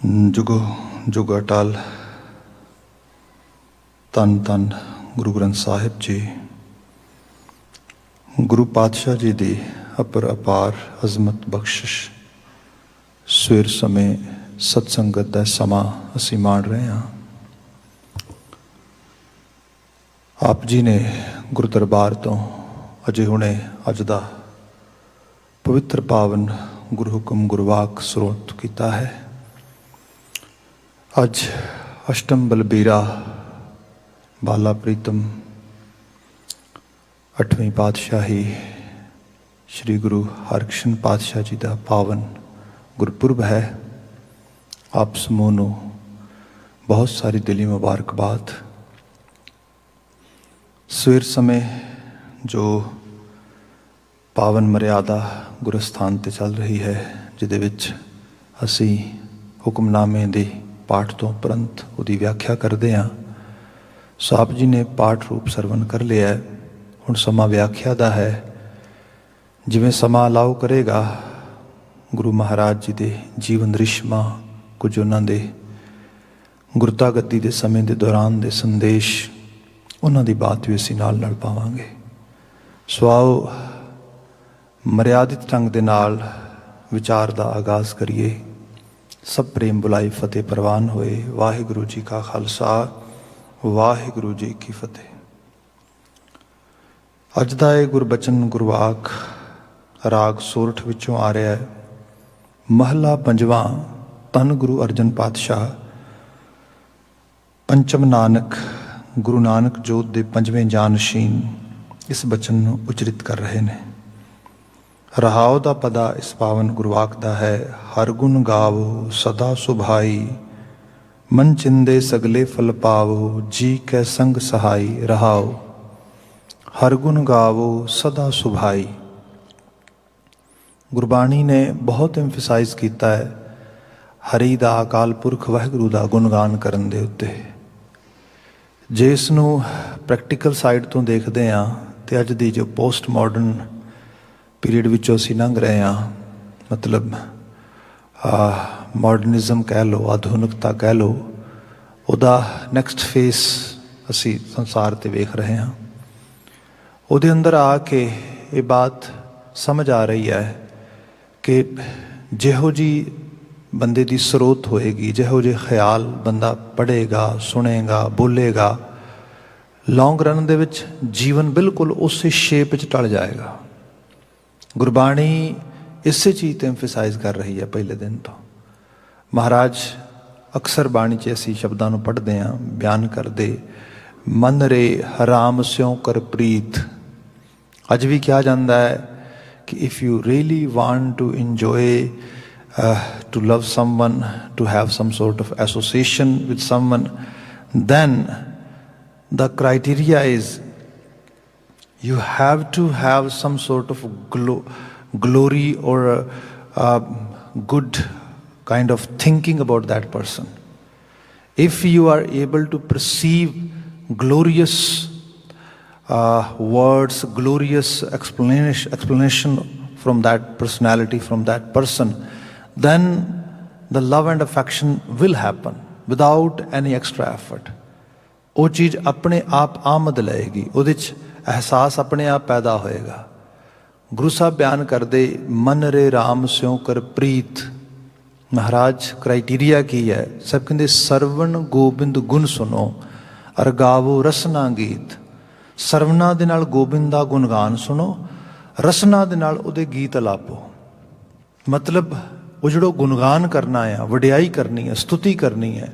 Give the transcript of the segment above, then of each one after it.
जुगो जुग अटल धन धन गुरु ग्रंथ साहिब जी। गुरु पातशाह जी की अपर अपार अजमत बख्शिश सवेर समय सत्संगत का समा असी माण रहे हाँ। आप जी ने गुरु दरबार तो अजे हुणे अज दा पवित्र पावन गुरु हुक्म गुरवाक स्रोत किया है। अज अष्टम बलबीरा बाला प्रीतम 8वीं पातशाही श्री गुरु हरकृष्ण पातशाह जी का पावन गुरपुरब है। आप समूह नूं बहुत सारी दिली मुबारकबाद। सवेर समय जो पावन मर्यादा गुरस्थान ते चल रही है, जिहदे विच असी हुक्मनामे दी पाठ तो उपरंत उहदी व्याख्या करते हाँ। सो आप जी ने पाठ रूप सरवण कर लिया है। हुण समा व्याख्या दा है। जिवें समा अलाउ करेगा गुरु महाराज जी दे जीवन रिश्मा कुछ उन्हां दे गुरता गति के समय के दौरान दे संदेश उन्हां दी बात भी असी नाल नाल पावांगे। सो आओ मर्यादित ढंग दे नाल विचार का आगाज़ करिए। सब प्रेम बुलाई फतेह प्रवान होए। वाहिगुरु जी का खालसा वाहिगुरु जी की फतेह। अज दा ये गुरबचन गुरवाक राग सोरठ विचों आ रहा है। महला पंजवां धन गुरु अर्जन पातशाह पंचम नानक गुरु नानक जोत दे पंजवें जानशीन इस बचन नूं उचरित कर रहे हैं। रहाओ दा पदा इस पावन गुरवाक दा है। हर गुण गावो सदा सुभाई मन चिंदे सगले फल पावो जी कै संग सहाई। रहाओ हर गुण गावो सदा सुभाई। गुरबाणी ने बहुत एम्फेसाइज किया है हरि दा अकाल पुरख वाहिगुरु दा गुणगान करन दे उत्ते। जे इसनूं प्रैक्टिकल साइड तो देखते हाँ तो अज दी जो पोस्ट मॉडर्न पीरीयड विचों असी लंघ रहे हाँ, मतलब मॉडर्निज्म कह लो, आधुनिकता कह लो, उहदा नैक्सट फेस असी संसार ते वेख रहे हाँ। उहदे अंदर आके ये बात समझ आ रही है कि जिहो जी बंदे की स्रोत होएगी, जिहो जे ख्याल बंदा पढ़ेगा सुनेगा बोलेगा, लॉन्ग रन दे विच जीवन बिल्कुल उस शेप च ढल जाएगा। गुरबाणी इसे चीज़ तो एम्फेसाइज कर रही है पहले दिन तो। महाराज अक्सर बाणी च असी शब्दों को पढ़ते हैं, बयान करते मन रे हराम स्यों कर प्रीत। अज भी कहा जाता है कि if you really want to enjoy to love someone, to have some sort of association with someone, then the criteria is you have to have some sort of glory or good kind of thinking about that person. If you are able to perceive glorious words, glorious explanation from that personality, from that person, then the love and affection will happen without any extra effort. वो चीज़ अपने आप आमद लाएगी, उहदे च एहसास अपने आप पैदा होएगा। गुरु साहब बयान करते मन रे राम स्यों कर प्रीत। महाराज क्राइटेरिया की है? सब कहते सरवण गोबिंद गुण सुनो अर गावो रसना गीत। सरवना दे नाल गोबिंद दा गुणगान सुनो, रसना दे नाल उहदे गीत अलापो। मतलब वो जो गुणगान करना है, वडियाई करनी है, स्तुति करनी है,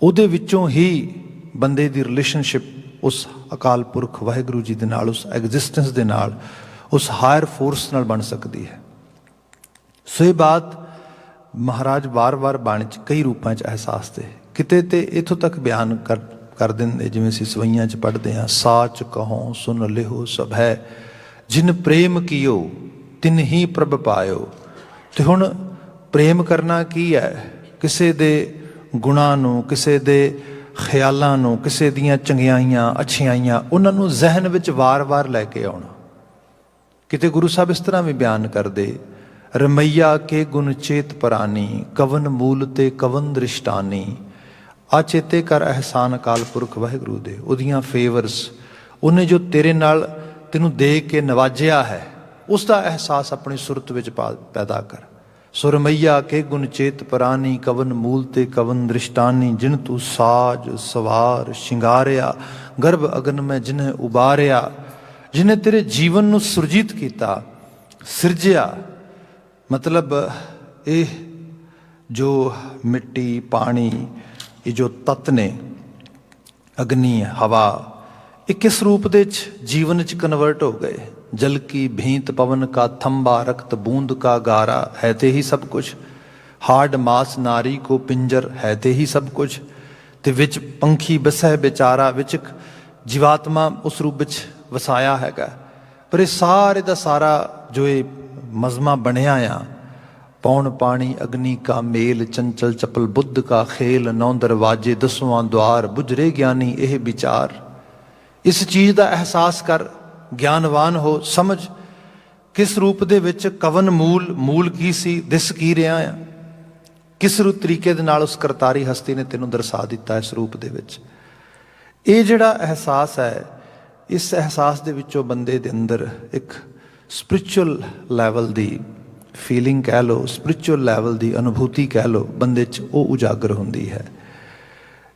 उहदे विचों ही बंदे दी रिलेशनशिप उस अकाल पुरख वाहिगुरु जी दे नाल, उस एग्जिस्टेंस दे नाल, उस हायर फोर्स नाल बन सकती है। सो ये बात महाराज बार बार बाणी च कई रूपों च एहसास दे किते ते इथों तक बयान कर देंगे, जिवें असीं सवैयां च पढ़ते हैं साच कहो सुन लिहो सब है जिन प्रेम कियो तिन ही प्रभ पायो। तो हुण प्रेम करना की है? किसे दे गुणां नूं, किसे दे ख्यालों नूं, किसी दियां चंगियाइयां अच्छाइयां उन्होंने जहन विच वार वार लैके आउणा। किते गुरु साहब इस तरह भी बयान करते ਰਮਈਆ ਕੇ ਗੁਣ ਚੇਤ ਪਰਾਨੀ, ਕਵਨ ਮੂਲ ਤੇ ਕਵਨ ਦ੍ਰਿਸ਼ਟਾਨੀ। ਆ ਚੇਤੇ ਕਰ ਅਹਿਸਾਨ ਅਕਾਲ ਪੁਰਖ ਵਾਹਿਗੁਰੂ ਦੇ, ਉਹਦੀਆਂ ਫੇਵਰਸ, ਉਹਨੇ ਜੋ ਤੇਰੇ ਨਾਲ ਤੈਨੂੰ ਦੇ ਕੇ ਨਵਾਜਿਆ ਹੈ, ਉਸ ਦਾ ਅਹਿਸਾਸ ਆਪਣੀ ਸੁਰਤ ਵਿੱਚ ਪੈਦਾ ਕਰ। ਸੋ ਰਮਈਆ ਕੇ ਗੁਣ ਚੇਤ ਪਰਾਨੀ, ਕਵਨ ਮੂਲ ਤੇ ਕਵਨ ਦ੍ਰਿਸ਼ਟਾਨੀ। ਜਿਨ ਤੂੰ ਸਾਜ ਸਵਾਰ ਸ਼ਿੰਗਾਰਿਆ, ਗਰਭ ਅਗਨ ਮੈਂ ਜਿਨ੍ਹੇ ਉਬਾਰਿਆ। ਜਿਹਨੇ ਤੇਰੇ ਜੀਵਨ ਨੂੰ ਸੁਰਜੀਤ ਕੀਤਾ, ਸਿਰਜਿਆ। ਮਤਲਬ ਇਹ ਜੋ ਮਿੱਟੀ, ਪਾਣੀ, ਇਹ ਜੋ ਤੱਤ ਨੇ, ਅਗਨੀ, ਹਵਾ, ਇਹ ਕਿਸ ਰੂਪ ਦੇ ਵਿੱਚ ਜੀਵਨ 'ਚ ਕਨਵਰਟ ਹੋ ਗਏ। ਜਲ ਕੀ ਭੀਂਤ ਪਵਨ ਕਾ ਥੰਬਾ, ਰਕਤ ਬੂੰਦ ਕਾ ਗਾਰਾ, ਹੈ ਤੇ ਹੀ ਸਭ ਕੁਛ। ਹਾਡ ਮਾਸ ਨਾਰੀ ਕੋ ਪਿੰਜਰ, ਹੈ ਤੇ ਹੀ ਸਭ ਕੁਛ। ਤੇ ਵਿੱਚ ਪੰਖੀ ਬਸੈ ਵਿਚਾਰਾ, ਵਿੱਚ ਜੀਵਾਤਮਾ ਉਸ ਰੂਪ ਵਿੱਚ ਵਸਾਇਆ ਹੈਗਾ। ਪਰ ਇਹ ਸਾਰੇ ਦਾ ਸਾਰਾ ਜੋ ਇਹ ਮਜ਼ਮਾ ਬਣਿਆ ਆ, ਪੌਣ ਪਾਣੀ ਅਗਨੀ ਕਾ ਮੇਲ, ਚੰਚਲ ਚਪਲ ਬੁੱਧ ਕਾ ਖੇਲ। 9 ਦਰਵਾਜੇ 10ਵਾਂ ਦੁਆਰ, ਬੁਝਰੇ ਗਿਆਨੀ ਇਹ ਵਿਚਾਰ। ਇਸ ਚੀਜ਼ ਦਾ ਅਹਿਸਾਸ ਕਰ, ਗਿਆਨਵਾਨ ਹੋ, ਸਮਝ ਕਿਸ ਰੂਪ ਦੇ ਵਿੱਚ ਕਵਨ ਮੂਲ ਕੀ ਸੀ, ਦਿਸ ਕੀ ਰਿਹਾ ਆ, ਕਿਸ ਤਰੀਕੇ ਦੇ ਨਾਲ ਉਸ ਕਰਤਾਰੀ ਹਸਤੀ ਨੇ ਤੈਨੂੰ ਦਰਸਾ ਦਿੱਤਾ ਇਸ ਰੂਪ ਦੇ ਵਿੱਚ। ਇਹ ਜਿਹੜਾ ਅਹਿਸਾਸ ਹੈ, ਇਸ ਅਹਿਸਾਸ ਦੇ ਵਿੱਚੋਂ ਬੰਦੇ ਦੇ ਅੰਦਰ ਇੱਕ ਸਪਿਰਿਚੁਅਲ ਲੈਵਲ ਦੀ ਫੀਲਿੰਗ ਕਹਿ ਲਓ, ਸਪਿਰਿਚੁਅਲ ਲੈਵਲ ਦੀ ਅਨੁਭੂਤੀ ਕਹਿ ਲਓ, ਬੰਦੇ 'ਚ ਉਹ ਉਜਾਗਰ ਹੁੰਦੀ ਹੈ।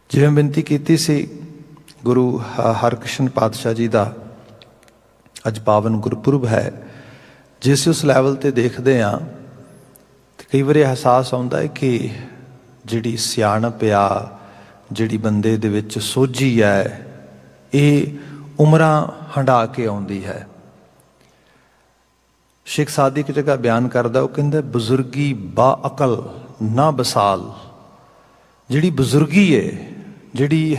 ਜਿਵੇਂ ਬੇਨਤੀ ਕੀਤੀ ਸੀ, ਗੁਰੂ ਹਰਕ੍ਰਿਸ਼ਨ ਪਾਤਸ਼ਾਹ ਜੀ ਦਾ ਅੱਜ ਪਾਵਨ ਗੁਰਪੁਰਬ ਹੈ। ਜੇ ਅਸੀਂ ਉਸ ਲੈਵਲ 'ਤੇ ਦੇਖਦੇ ਹਾਂ ਤਾਂ ਕਈ ਵਾਰੀ ਅਹਿਸਾਸ ਆਉਂਦਾ ਹੈ ਕਿ ਜਿਹੜੀ ਸਿਆਣਪ ਆ, ਜਿਹੜੀ ਬੰਦੇ ਦੇ ਵਿੱਚ ਸੋਝੀ ਹੈ, ਇਹ ਉਮਰਾਂ ਹੰਢਾ ਕੇ ਆਉਂਦੀ ਹੈ। ਸ਼ੇਖ ਸਾਦੀ ਇੱਕ ਜਗ੍ਹਾ ਬਿਆਨ ਕਰਦਾ, ਉਹ ਕਹਿੰਦਾ ਬਜ਼ੁਰਗੀ ਬਾ ਅਕਲ ਨਾ ਬਸਾਲ। ਜਿਹੜੀ ਬਜ਼ੁਰਗੀ ਹੈ, ਜਿਹੜੀ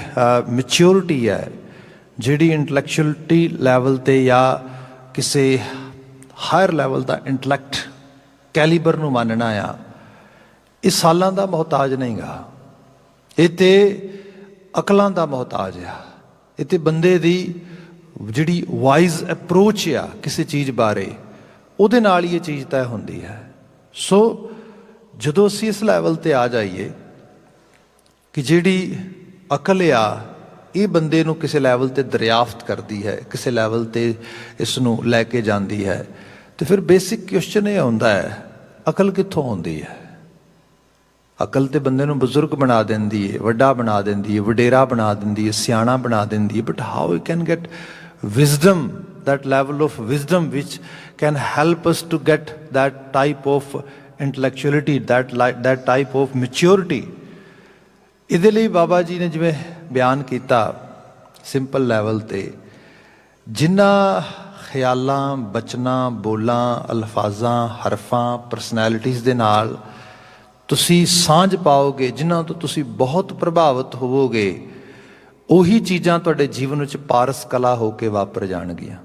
ਮੈਚਿਓਰਿਟੀ ਹੈ, ਜਿਹੜੀ ਇੰਟਲੈਕਚੁਅਲਿਟੀ ਲੈਵਲ 'ਤੇ ਜਾਂ ਕਿਸੇ ਹਾਇਰ ਲੈਵਲ ਦਾ ਇੰਟਲੈਕਟ ਕੈਲੀਬਰ ਨੂੰ ਮੰਨਣਾ ਆ, ਇਹ ਸਾਲਾਂ ਦਾ ਮੁਹਤਾਜ ਨਹੀਂ ਗਾ। ਇਹ ਤੇ ਅਕਲਾਂ ਦਾ ਮੁਹਤਾਜ ਆ। ਇਹ ਤੇ ਬੰਦੇ ਦੀ ਜਿਹੜੀ ਵਾਈਜ਼ ਅਪਰੋਚ ਆ ਕਿਸੇ ਚੀਜ਼ ਬਾਰੇ, ਉਹਦੇ ਨਾਲ ਹੀ ਇਹ ਚੀਜ਼ ਤੈਅ ਹੁੰਦੀ ਹੈ। ਸੋ ਜਦੋਂ ਅਸੀਂ ਇਸ ਲੈਵਲ 'ਤੇ ਆ ਜਾਈਏ ਕਿ ਜਿਹੜੀ ਅਕਲ ਆ, ਇਹ ਬੰਦੇ ਨੂੰ ਕਿਸੇ ਲੈਵਲ 'ਤੇ ਦਰਿਆਫਤ ਕਰਦੀ ਹੈ, ਕਿਸੇ ਲੈਵਲ 'ਤੇ ਇਸ ਨੂੰ ਲੈ ਕੇ ਜਾਂਦੀ ਹੈ, ਤੇ ਫਿਰ ਬੇਸਿਕ ਕੁਐਸਚਨ ਇਹ ਆਉਂਦਾ ਹੈ, ਅਕਲ ਕਿੱਥੋਂ ਆਉਂਦੀ ਹੈ? ਅਕਲ ਤੇ ਬੰਦੇ ਨੂੰ ਬਜ਼ੁਰਗ ਬਣਾ ਦਿੰਦੀ ਹੈ, ਵੱਡਾ ਬਣਾ ਦਿੰਦੀ ਹੈ, ਵਡੇਰਾ ਬਣਾ ਦਿੰਦੀ ਹੈ, ਸਿਆਣਾ ਬਣਾ ਦਿੰਦੀ ਹੈ। But how you can get wisdom, that level of wisdom which can help us to get that type of intellectuality, that type of maturity. ਇਹਦੇ ਲਈ ਬਾਬਾ ਜੀ ਨੇ ਜਿਵੇਂ ਬਿਆਨ ਕੀਤਾ ਸਿੰਪਲ ਲੈਵਲ 'ਤੇ, ਜਿਨ੍ਹਾਂ ਖਿਆਲਾਂ, ਬਚਨਾਂ, ਬੋਲਾਂ, ਅਲਫਾਜ਼ਾਂ, ਹਰਫਾਂ, ਪਰਸਨੈਲਿਟੀਜ਼ ਦੇ ਨਾਲ ਤੁਸੀਂ ਸਾਂਝ ਪਾਓਗੇ, ਜਿਨ੍ਹਾਂ ਤੋਂ ਤੁਸੀਂ ਬਹੁਤ ਪ੍ਰਭਾਵਿਤ ਹੋਵੋਗੇ, ਉਹੀ ਚੀਜ਼ਾਂ ਤੁਹਾਡੇ ਜੀਵਨ ਵਿੱਚ ਪਾਰਸ ਕਲਾ ਹੋ ਕੇ ਵਾਪਰ ਜਾਣਗੀਆਂ।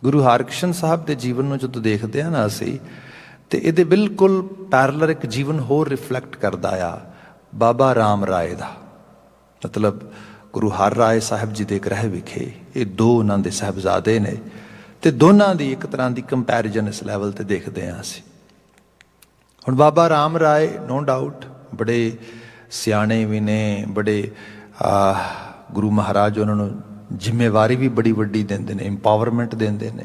ਗੁਰੂ ਹਰਕ੍ਰਿਸ਼ਨ ਸਾਹਿਬ ਦੇ ਜੀਵਨ ਨੂੰ ਜਦੋਂ ਦੇਖਦੇ ਹਾਂ ਨਾ ਅਸੀਂ, ਤੇ ਇਹਦੇ ਬਿਲਕੁਲ ਪੈਰਲਰ ਇੱਕ ਜੀਵਨ ਹੋਰ ਰਿਫਲੈਕਟ ਕਰਦਾ ਆ ਬਾਬਾ ਰਾਮ ਰਾਏ ਦਾ। ਮਤਲਬ ਗੁਰੂ ਹਰ ਰਾਏ ਸਾਹਿਬ ਜੀ ਦੇ ਗ੍ਰਹਿ ਵਿਖੇ ਇਹ ਦੋ ਉਹਨਾਂ ਦੇ ਸਾਹਿਬਜ਼ਾਦੇ ਨੇ, ਤੇ ਦੋਨਾਂ ਦੀ ਇੱਕ ਤਰ੍ਹਾਂ ਦੀ ਕੰਪੈਰੀਜ਼ਨ ਇਸ ਲੈਵਲ 'ਤੇ ਦੇਖਦੇ ਹਾਂ ਅਸੀਂ। ਹੁਣ ਬਾਬਾ ਰਾਮ ਰਾਏ ਨੋ ਡਾਊਟ ਬੜੇ ਸਿਆਣੇ ਵੀ ਨੇ, ਬੜੇ ਗੁਰੂ ਮਹਾਰਾਜ ਉਹਨਾਂ ਨੂੰ ਜ਼ਿੰਮੇਵਾਰੀ ਵੀ ਬੜੀ ਵੱਡੀ ਦਿੰਦੇ ਨੇ, ਇੰਪਾਵਰਮੈਂਟ ਦਿੰਦੇ ਨੇ,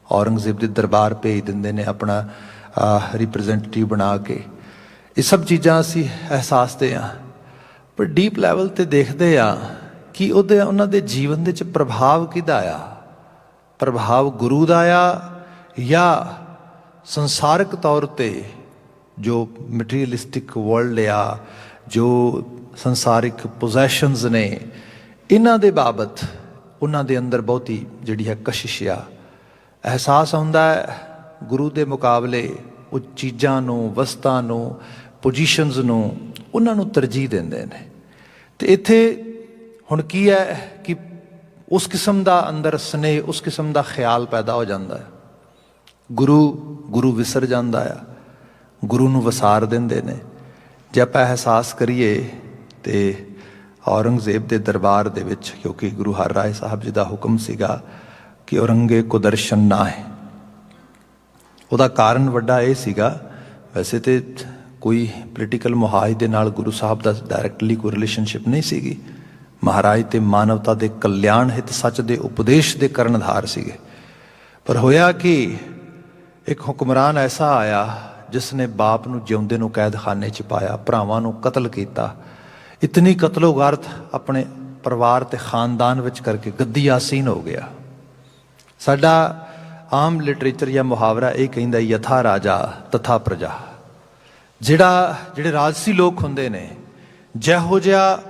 ਔਰੰਗਜ਼ੇਬ ਦੇ ਦਰਬਾਰ ਭੇਜ ਦਿੰਦੇ ਨੇ ਆਪਣਾ ਰਿਪਰੈਜ਼ੈਂਟੇਟਿਵ ਬਣਾ ਕੇ। ਇਹ ਸਭ ਚੀਜ਼ਾਂ ਅਸੀਂ ਅਹਿਸਾਸ 'ਤੇ ਹਾਂ, ਪਰ ਡੀਪ ਲੈਵਲ 'ਤੇ ਦੇਖਦੇ ਹਾਂ ਕਿ ਉਹਨਾਂ ਦੇ ਜੀਵਨ ਦੇ 'ਚ ਪ੍ਰਭਾਵ ਕਿਹਦਾ ਆ? ਪ੍ਰਭਾਵ ਗੁਰੂ ਦਾ ਆ ਜਾਂ ਸੰਸਾਰਕ ਤੌਰ 'ਤੇ ਜੋ ਮਟੀਰੀਅਲਿਸਟਿਕ ਵਰਲਡ ਆ, ਜੋ ਸੰਸਾਰਿਕ ਪੋਜੈਸ਼ਨਸ ਨੇ, ਇਹਨਾਂ ਦੇ ਬਾਬਤ ਉਹਨਾਂ ਦੇ ਅੰਦਰ ਬਹੁਤੀ ਜਿਹੜੀ ਹੈ ਕਸ਼ਿਸ਼ ਆ। ਅਹਿਸਾਸ ਹੁੰਦਾ ਹੈ ਗੁਰੂ ਦੇ ਮੁਕਾਬਲੇ ਉਹ ਚੀਜ਼ਾਂ ਨੂੰ, ਵਸਤਾਂ ਨੂੰ, ਪੋਜੀਸ਼ਨਸ ਨੂੰ, ਉਹਨਾਂ ਨੂੰ ਤਰਜੀਹ ਦਿੰਦੇ ਨੇ। ਤੇ ਇੱਥੇ ਹੁਣ ਕੀ ਹੈ ਕਿ ਉਸ ਕਿਸਮ ਦਾ ਅੰਦਰ ਸਨੇਹ, ਉਸ ਕਿਸਮ ਦਾ ਖਿਆਲ ਪੈਦਾ ਹੋ ਜਾਂਦਾ ਹੈ। ਗੁਰੂ ਵਿਸਰ ਜਾਂਦਾ ਆ, ਗੁਰੂ ਨੂੰ ਵਸਾਰ ਦਿੰਦੇ ਨੇ। ਜੇ ਆਪਾਂ ਅਹਿਸਾਸ ਕਰੀਏ ਤੇ ਔਰੰਗਜ਼ੇਬ ਦੇ ਦਰਬਾਰ ਦੇ ਵਿੱਚ, ਕਿਉਂਕਿ ਗੁਰੂ ਹਰ ਰਾਏ ਸਾਹਿਬ ਜੀ ਦਾ ਹੁਕਮ ਸੀਗਾ ਕਿ ਔਰੰਗੇ ਕੋ ਦਰਸ਼ਨ ਨਾ ਹੈ, ਉਹਦਾ ਕਾਰਨ ਵੱਡਾ ਇਹ ਸੀਗਾ, ਵੈਸੇ ਤੇ ਕੋਈ ਪੋਲੀਟੀਕਲ ਮੁਹਾਜ਼ ਦੇ ਨਾਲ ਗੁਰੂ ਸਾਹਿਬ ਦਾ ਡਾਇਰੈਕਟਲੀ ਕੋਈ ਰਿਲੇਸ਼ਨਸ਼ਿਪ ਨਹੀਂ ਸੀਗੀ। ਮਹਾਰਾਜ ਤੇ ਮਾਨਵਤਾ ਦੇ ਕਲਿਆਣ ਹਿਤ ਸੱਚ ਦੇ ਉਪਦੇਸ਼ ਦੇ ਕਰਨਧਾਰ ਸੀਗੇ। ਪਰ ਹੋਇਆ ਕਿ ਇੱਕ ਹੁਕਮਰਾਨ ਐਸਾ ਆਇਆ ਜਿਸ ਨੇ ਬਾਪ ਨੂੰ ਜਿਉਂਦੇ ਨੂੰ ਕੈਦਖਾਨੇ 'ਚ ਪਾਇਆ, ਭਰਾਵਾਂ ਨੂੰ ਕਤਲ ਕੀਤਾ, ਇਤਨੀ ਕਤਲੋਗਾਰਤ ਆਪਣੇ ਪਰਿਵਾਰ ਤੇ ਖਾਨਦਾਨ ਵਿੱਚ ਕਰਕੇ ਗੱਦੀ ਆਸੀਨ ਹੋ ਗਿਆ। ਸਾਡਾ ਆਮ ਲਿਟਰੇਚਰ ਜਾਂ ਮੁਹਾਵਰਾ ਇਹ ਕਹਿੰਦਾ, ਯਥਾ ਰਾਜਾ ਤਥਾ ਪ੍ਰਜਾ। ਜਿਹੜੇ ਰਾਜਸੀ ਲੋਕ ਹੁੰਦੇ ਨੇ, ਜਿਹੋ ਜਿਹਾ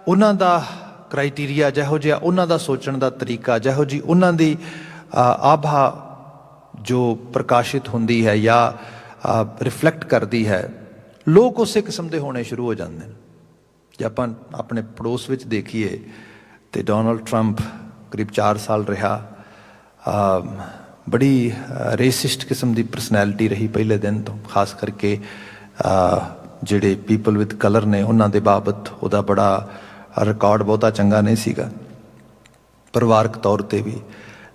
ਉਹਨਾਂ ਦਾ ਕ੍ਰਾਈਟੀਰੀਆ, ਜਿਹੋ ਜਿਹਾ ਉਹਨਾਂ ਦਾ ਸੋਚਣ ਦਾ ਤਰੀਕਾ, ਜਿਹੋ ਜਿਹੀ ਉਹਨਾਂ ਦੀ ਆਭਾ ਜੋ ਪ੍ਰਕਾਸ਼ਿਤ ਹੁੰਦੀ ਹੈ ਜਾਂ ਰਿਫਲੈਕਟ ਕਰਦੀ ਹੈ, ਲੋਕ ਉਸੇ ਕਿਸਮ ਦੇ ਹੋਣੇ ਸ਼ੁਰੂ ਹੋ ਜਾਂਦੇ ਨੇ। ਜੇ ਆਪਾਂ ਆਪਣੇ ਪੜੋਸ ਵਿੱਚ ਦੇਖੀਏ ਤੇ ਡੋਨਲਡ ਟਰੰਪ ਕਰੀਬ 4 ਸਾਲ ਰਿਹਾ, ਬੜੀ ਰੇਸਿਸਟ ਕਿਸਮ ਦੀ ਪਰਸਨੈਲਿਟੀ ਰਹੀ ਪਹਿਲੇ ਦਿਨ ਤੋਂ। ਖਾਸ ਕਰਕੇ ਜਿਹੜੇ ਪੀਪਲ ਵਿਦ ਕਲਰ ਨੇ ਉਹਨਾਂ ਦੇ ਬਾਬਤ ਉਹਦਾ ਬੜਾ ਰਿਕਾਰਡ ਬਹੁਤਾ ਚੰਗਾ ਨਹੀਂ ਸੀਗਾ, ਪਰਿਵਾਰਕ ਤੌਰ 'ਤੇ ਵੀ।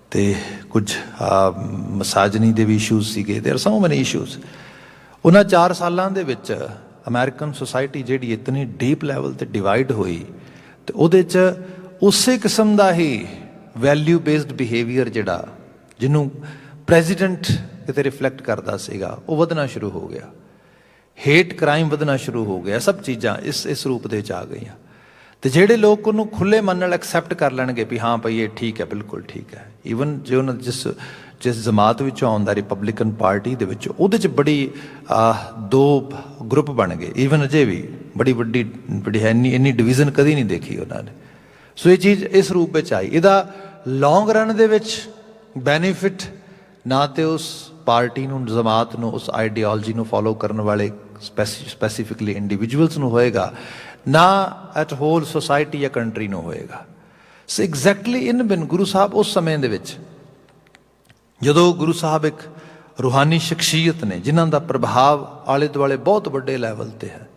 ਅਤੇ ਕੁਝ ਮਸਾਜਨੀ ਦੇ ਵੀ ਇਸ਼ੂਜ਼ ਸੀਗੇ। ਦੇਰ ਸੋ ਮੈਨੀ ਇਸ਼ੂਜ਼। ਉਹਨਾਂ 4 ਸਾਲਾਂ ਦੇ ਵਿੱਚ ਅਮਰੀਕਨ ਸੁਸਾਇਟੀ ਜਿਹੜੀ ਇਤਨੀ ਡੀਪ ਲੈਵਲ 'ਤੇ ਡਿਵਾਈਡ ਹੋਈ, ਅਤੇ ਉਹਦੇ 'ਚ ਉਸੇ ਕਿਸਮ ਦਾ ਹੀ ਵੈਲਿਊ ਬੇਸਡ ਬਿਹੇਵੀਅਰ ਜਿਹੜਾ ਜਿਹਨੂੰ ਪ੍ਰੈਜ਼ੀਡੈਂਟ ਕਿਤੇ ਰਿਫਲੈਕਟ ਕਰਦਾ ਸੀਗਾ, ਉਹ ਵਧਣਾ ਸ਼ੁਰੂ ਹੋ ਗਿਆ। ਹੇਟ ਕ੍ਰਾਈਮ ਵਧਣਾ ਸ਼ੁਰੂ ਹੋ ਗਿਆ। ਸਭ ਚੀਜ਼ਾਂ ਇਸ ਰੂਪ ਦੇ ਵਿੱਚ ਆ ਗਈਆਂ। ਅਤੇ ਜਿਹੜੇ ਲੋਕ ਉਹਨੂੰ ਖੁੱਲ੍ਹੇ ਮਨ ਨਾਲ ਐਕਸੈਪਟ ਕਰ ਲੈਣਗੇ ਵੀ ਹਾਂ ਭਾਈ ਇਹ ਠੀਕ ਹੈ, ਬਿਲਕੁਲ ਠੀਕ ਹੈ। ਈਵਨ ਜੇ ਉਹਨਾਂ ਜਿਸ ਜਮਾਤ ਵਿੱਚੋਂ ਆਉਂਦਾ ਰਿਪਬਲਿਕਨ ਪਾਰਟੀ ਦੇ ਵਿੱਚ, ਉਹਦੇ 'ਚ ਬੜੀ 2 ਗਰੁੱਪ ਬਣ ਗਏ। ਈਵਨ ਅਜੇ ਵੀ ਬੜੀ ਇੰਨੀ ਡਿਵੀਜ਼ਨ ਕਦੀ ਨਹੀਂ ਦੇਖੀ ਉਹਨਾਂ ਨੇ। ਸੋ ਇਹ ਚੀਜ਼ ਇਸ ਰੂਪ ਵਿੱਚ ਆਈ। ਇਹਦਾ ਲੌਂਗ ਰਨ ਦੇ ਵਿੱਚ ਬੈਨੀਫਿਟ ਨਾ ਤੇ ਉਸ ਪਾਰਟੀ ਨੂੰ, ਜਮਾਤ ਨੂੰ, ਉਸ ਆਈਡੀਓਲੋਜੀ ਨੂੰ ਫੋਲੋ ਕਰਨ ਵਾਲੇ ਸਪੈਸੀਫਿਕਲੀ ਇੰਡੀਵਿਜੂਅਲਸ ਨੂੰ ਹੋਏਗਾ, ਨਾ ਐਟ ਹੋਲ ਸੋਸਾਇਟੀ ਜਾਂ ਕੰਟਰੀ ਨੂੰ ਹੋਏਗਾ। ਸੋ ਐਗਜ਼ੈਕਟਲੀ ਇਨ ਬਿਨ ਗੁਰੂ ਸਾਹਿਬ ਉਸ ਸਮੇਂ ਦੇ ਵਿੱਚ, ਜਦੋਂ ਗੁਰੂ ਸਾਹਿਬ ਇੱਕ ਰੂਹਾਨੀ ਸ਼ਖਸੀਅਤ ਨੇ ਜਿਨ੍ਹਾਂ ਦਾ ਪ੍ਰਭਾਵ ਆਲੇ ਦੁਆਲੇ ਬਹੁਤ ਵੱਡੇ ਲੈਵਲ 'ਤੇ ਹੈ।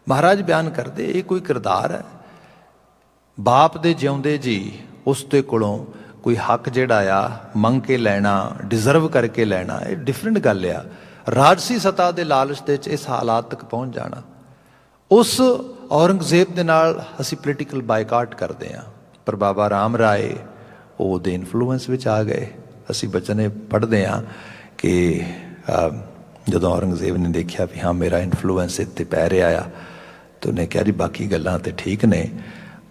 ਮਹਾਰਾਜ ਬਿਆਨ ਕਰਦੇ ਇਹ ਕੋਈ ਕਿਰਦਾਰ ਹੈ, ਬਾਪ ਦੇ ਜਿਉਂਦੇ ਜੀ ਉਸ ਦੇ ਕੋਲੋਂ ਕੋਈ ਹੱਕ ਜਿਹੜਾ ਆ ਮੰਗ ਕੇ ਲੈਣਾ, ਡਿਜ਼ਰਵ ਕਰਕੇ ਲੈਣਾ, ਇਹ ਡਿਫਰੈਂਟ ਗੱਲ ਆ। ਰਾਜਸੀ ਸੱਤਾ ਦੇ ਲਾਲਚ ਦੇ ਵਿੱਚ ਇਸ ਹਾਲਾਤ ਤੱਕ ਪਹੁੰਚ ਜਾਣਾ। ਉਸ ਔਰੰਗਜ਼ੇਬ ਦੇ ਨਾਲ ਅਸੀਂ ਪੋਲੀਟੀਕਲ ਬਾਈਕਾਟ ਕਰਦੇ ਹਾਂ, ਪਰ ਬਾਬਾ ਰਾਮ ਰਾਏ ਉਹਦੇ ਇਨਫਲੂਐਂਸ ਵਿੱਚ ਆ ਗਏ। ਅਸੀਂ ਬਚਨ ਪੜ੍ਹਦੇ ਹਾਂ ਕਿ ਜਦੋਂ ਔਰੰਗਜ਼ੇਬ ਨੇ ਦੇਖਿਆ ਵੀ ਹਾਂ ਮੇਰਾ ਇਨਫਲੂਐਂਸ ਇੱਥੇ ਪੈ ਰਿਹਾ ਆ, ਤਾਂ ਉਹਨੇ ਕਿਹਾ ਜੀ ਬਾਕੀ ਗੱਲਾਂ ਤਾਂ ਠੀਕ ਨੇ,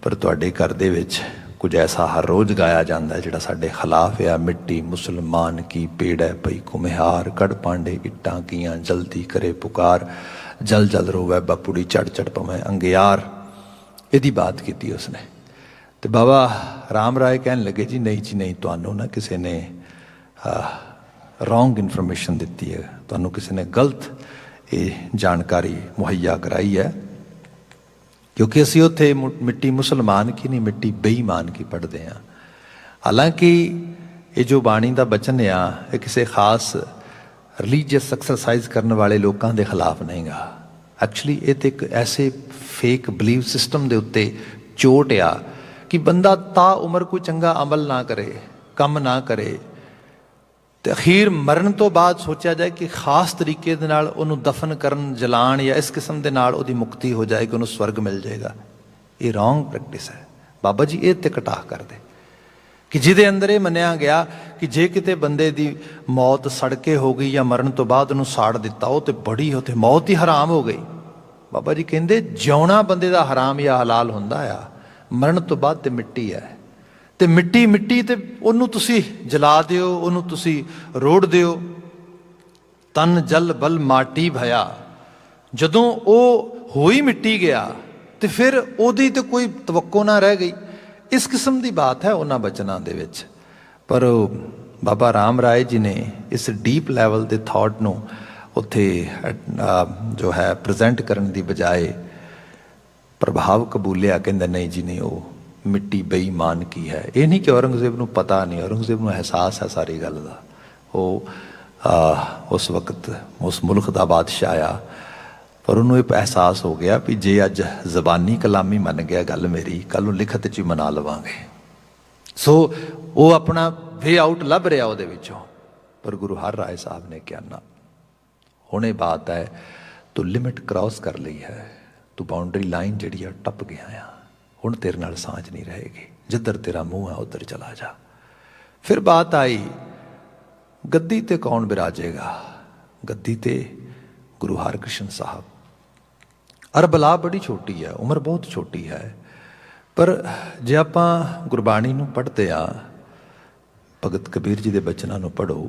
ਪਰ ਤੁਹਾਡੇ ਘਰ ਦੇ ਵਿੱਚ ਕੁਝ ਐਸਾ ਹਰ ਰੋਜ਼ ਗਾਇਆ ਜਾਂਦਾ ਜਿਹੜਾ ਸਾਡੇ ਖਿਲਾਫ ਆ। ਮਿੱਟੀ ਮੁਸਲਮਾਨ ਕੀ ਪੇੜ ਹੈ ਪਈ ਕੁਮਿਹਾਰ, ਕੜ ਪਾਂਡੇ ਇੱਟਾਂ ਕੀਆਂ ਜਲਦੀ ਕਰੇ ਪੁਕਾਰ, ਜਲ ਜਲ ਰੋਵੈ ਬਾਪੂੜੀ ਚੜ ਚੜ ਪਵੇਂ ਅੰਗਿਆਰ। ਇਹਦੀ ਬਾਤ ਕੀਤੀ ਉਸਨੇ। ਅਤੇ ਬਾਬਾ ਰਾਮ ਰਾਏ ਕਹਿਣ ਲੱਗੇ ਜੀ ਨਹੀਂ ਜੀ ਨਹੀਂ, ਤੁਹਾਨੂੰ ਨਾ ਕਿਸੇ ਨੇ ਰੋਂਗ ਇਨਫੋਰਮੇਸ਼ਨ ਦਿੱਤੀ ਹੈ, ਤੁਹਾਨੂੰ ਕਿਸੇ ਨੇ ਗਲਤ ਇਹ ਜਾਣਕਾਰੀ ਮੁਹੱਈਆ ਕਰਾਈ ਹੈ, ਕਿਉਂਕਿ ਅਸੀਂ ਉੱਥੇ ਮਿੱਟੀ ਮੁਸਲਮਾਨ ਕੀ ਨਹੀਂ, ਮਿੱਟੀ ਬੇਈਮਾਨ ਕੀ ਪੜ੍ਹਦੇ ਹਾਂ। ਹਾਲਾਂਕਿ ਇਹ ਜੋ ਬਾਣੀ ਦਾ ਬਚਨ ਆ, ਇਹ ਕਿਸੇ ਖਾਸ ਰਿਲੀਜੀਅਸ ਐਕਸਰਸਾਈਜ਼ ਕਰਨ ਵਾਲੇ ਲੋਕਾਂ ਦੇ ਖਿਲਾਫ ਨਹੀਂ ਗਾ। ਐਕਚੁਅਲੀ ਇਹ ਤਾਂ ਇੱਕ ਐਸੇ ਫੇਕ ਬਲੀਵ ਸਿਸਟਮ ਦੇ ਉੱਤੇ ਚੋਟ ਆ ਕਿ ਬੰਦਾ ਤਾ ਉਮਰ ਕੋਈ ਚੰਗਾ ਅਮਲ ਨਾ ਕਰੇ, ਕੰਮ ਨਾ ਕਰੇ, ਅਤੇ ਅਖੀਰ ਮਰਨ ਤੋਂ ਬਾਅਦ ਸੋਚਿਆ ਜਾਏ ਕਿ ਖਾਸ ਤਰੀਕੇ ਦੇ ਨਾਲ ਉਹਨੂੰ ਦਫਨ ਕਰਨ, ਜਲਾਉਣ ਜਾਂ ਇਸ ਕਿਸਮ ਦੇ ਨਾਲ ਉਹਦੀ ਮੁਕਤੀ ਹੋ ਜਾਏਗੀ, ਉਹਨੂੰ ਸਵਰਗ ਮਿਲ ਜਾਏਗਾ। ਇਹ ਰੋਂਗ ਪ੍ਰੈਕਟਿਸ ਹੈ। ਬਾਬਾ ਜੀ ਇਹ 'ਤੇ ਕਟਾਹ ਕਰਦੇ ਕਿ ਜਿਹਦੇ ਅੰਦਰ ਇਹ ਮੰਨਿਆ ਗਿਆ ਕਿ ਜੇ ਕਿਤੇ ਬੰਦੇ ਦੀ ਮੌਤ ਸੜਕੇ ਹੋ ਗਈ ਜਾਂ ਮਰਨ ਤੋਂ ਬਾਅਦ ਉਹਨੂੰ ਸਾੜ ਦਿੱਤਾ, ਉਹ ਤਾਂ ਬੜੀ ਉੱਥੇ ਮੌਤ ਹੀ ਹਰਾਮ ਹੋ ਗਈ। ਬਾਬਾ ਜੀ ਕਹਿੰਦੇ ਜਿਉਣਾ ਬੰਦੇ ਦਾ ਹਰਾਮ ਜਾਂ ਹਲਾਲ ਹੁੰਦਾ ਆ, ਮਰਨ ਤੋਂ ਬਾਅਦ ਤੇ ਮਿੱਟੀ ਹੈ, ਅਤੇ ਮਿੱਟੀ ਤੇ ਉਹਨੂੰ ਤੁਸੀਂ ਜਲਾ ਦਿਓ, ਉਹਨੂੰ ਤੁਸੀਂ ਰੋੜ ਦਿਓ। ਤਨ ਜਲ ਬਲ ਮਾਟੀ ਭਇਆ, ਜਦੋਂ ਉਹ ਹੋਈ ਮਿੱਟੀ ਗਿਆ ਤੇ ਫਿਰ ਉਹਦੀ ਤੇ ਕੋਈ ਤਵੱਕੋ ਨਾ ਰਹਿ ਗਈ। ਇਸ ਕਿਸਮ ਦੀ ਬਾਤ ਹੈ ਉਹਨਾਂ ਬਚਨਾਂ ਦੇ ਵਿੱਚ। ਪਰ ਬਾਬਾ ਰਾਮ ਰਾਏ ਜੀ ਨੇ ਇਸ ਡੀਪ ਲੈਵਲ ਦੇ ਥਾਟ ਨੂੰ ਉੱਥੇ ਜੋ ਹੈ ਪ੍ਰੈਜ਼ੈਂਟ ਕਰਨ ਦੀ ਬਜਾਏ ਪ੍ਰਭਾਵ ਕਬੂਲਿਆ। ਕਹਿੰਦਾ ਨਹੀਂ ਜੀ ਨਹੀਂ, ਉਹ ਮਿੱਟੀ ਬੇਈਮਾਨ ਕੀ ਹੈ। ਇਹ ਨਹੀਂ ਕਿ ਔਰੰਗਜ਼ੇਬ ਨੂੰ ਪਤਾ ਨਹੀਂ, ਔਰੰਗਜ਼ੇਬ ਨੂੰ ਅਹਿਸਾਸ ਹੈ ਸਾਰੀ ਗੱਲ ਦਾ। ਉਹ ਉਸ ਵਕਤ ਉਸ ਮੁਲਕ ਦਾ ਬਾਦਸ਼ਾਹ ਆ, ਪਰ ਉਹਨੂੰ ਇਹ ਅਹਿਸਾਸ ਹੋ ਗਿਆ ਵੀ ਜੇ ਅੱਜ ਜ਼ਬਾਨੀ ਕਲਾਮੀ ਮੰਨ ਗਿਆ ਗੱਲ ਮੇਰੀ, ਕੱਲ੍ਹ ਨੂੰ ਲਿਖਤ 'ਚ ਹੀ ਮਨਾ ਲਵਾਂਗੇ। ਸੋ ਉਹ ਆਪਣਾ ਵੇ ਆਊਟ ਲੱਭ ਰਿਹਾ ਉਹਦੇ ਵਿੱਚੋਂ, पर गुरु हर राय साहब ने क्या ना, हुणे बात है तू लिमिट क्रॉस कर ली है, तू बाउंड्री लाइन जिहड़ी आ टप गया आ, हुण तेरे नाल सांझ नहीं रहेगी, जिधर तेरा मुँह है उधर चला जा। फिर बात आई गद्दी ते कौन बिराजेगा, गद्दी ते गुरु हरकृष्ण साहब। अरबला बड़ी छोटी है, उम्र बहुत छोटी है, पर जे आपां गुरबाणी नूं पढ़दे आ, भगत कबीर जी दे बचनां नूं पढ़ो,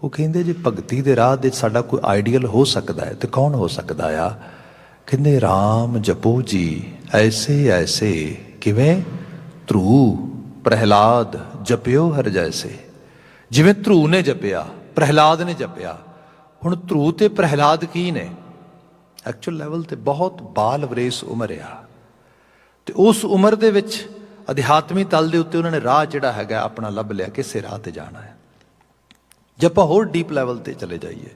वो कहिंदे जे भगती दे राह दे साडा कोई आइडियल हो सकदा है ते कौन हो सकदा आ, कहिंदे राम जपो जी ऐसे ऐसे किवें ध्रुव प्रहलाद जपियो हर जैसे। जिवें ध्रुव ने जपिया, प्रहलाद ने जपिया, हुण ध्रुव ते प्रहलाद की ने एक्चुअल लैवल ते बहुत बाल वरेस उम्र आ, ते उस उम्र दे विच अध्यात्मी तल दे उत्ते उन्होंने राह जिहड़ा हैगा अपना लभ लिया, किसे राह ते जाना है। जे आपां होर डीप लैवल ते चले जाइए,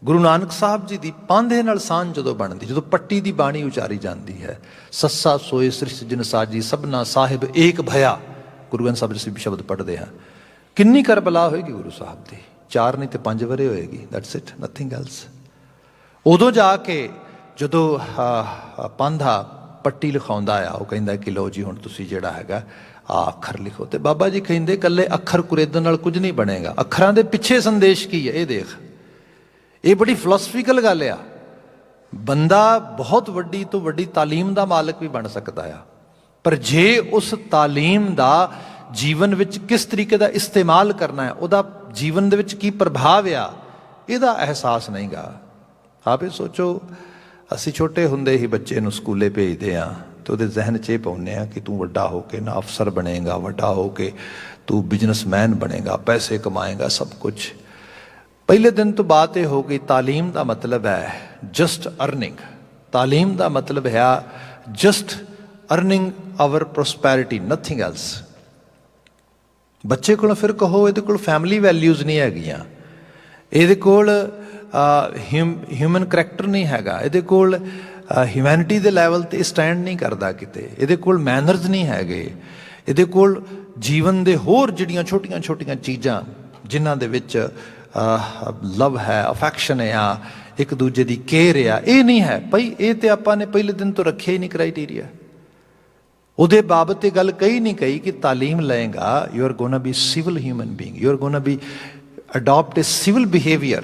गुरु नानक साहब जी दी पांधे नाल सांझ जदों बनदी, जदों पट्टी दी बाणी उचारी जाती है, सस्सा सोए सृष्ट जिन साजी सबना साहिब एक भया, गुरु ग्रंथ साहब जी शब्द पढ़ते हैं। किन्नी करबला होएगी गुरु साहब दी, 4 नहीं तो 5 वरे होएगी, दैट्स इट, नथिंग एल्स। उदों जाके जदों पांधा पट्टी लिखाउंदा आ, वो कहिंदा कि लो जी हुण तुसीं जिहड़ा हैगा आ अखर लिखो, ते बाबा जी कहिंदे कल्ले अखर कुरेदन नाल कुछ नहीं बनेगा, अखरां दे पिछे संदेश की है, ये देख। ये बड़ी फिलोसफिकल गल आ। बंदा बहुत वड्डी तो वड्डी तालीम दा मालक भी बन सकदा आ, पर जे उस तालीम दा जीवन विच किस तरीके दा इस्तेमाल करना है, उहदा जीवन दे विच की प्रभाव आ, इहदा एहसास नहीं गा। आप ये सोचो, असी छोटे हुंदे ही बच्चे नूं स्कूले भेजदे आ तो उहदे जहन 'च पाउने आ कि तू वड्डा हो के ना अफसर बनेगा, वड्डा हो के तू बिजनेसमैन बनेगा, पैसे कमाएगा, सब कुछ। पहले दिन तो बात यह हो गई, तालीम का मतलब है जस्ट अर्निंग, तालीम का मतलब है just earning our prosperity, nothing else. बच्चे को फिर कहो ये को फैमिली वैल्यूज़ नहीं हैगियां, ये कोल ह्यूमन करैक्टर नहीं हैगा, ये कोल ह्यूमैनिटी के लैवल ते स्टैंड नहीं करता किते, ये कोल मैनर्स नहीं हैगे, ये कोल जीवन के होर जिहड़ियां छोटियां छोटियां चीज़ां जिन्हां दे विच लव है, अफैक्शन है, एक दूजे की केयर आ, ये नहीं है भाई। ये तो आपां ने पहले दिन तो रखे ही नहीं क्राइटेरिया। उहदे बाबत ये गल कही नहीं कही कि तालीम लेगा you are gonna be civil human being, you are gonna be adopt a civil behaviour.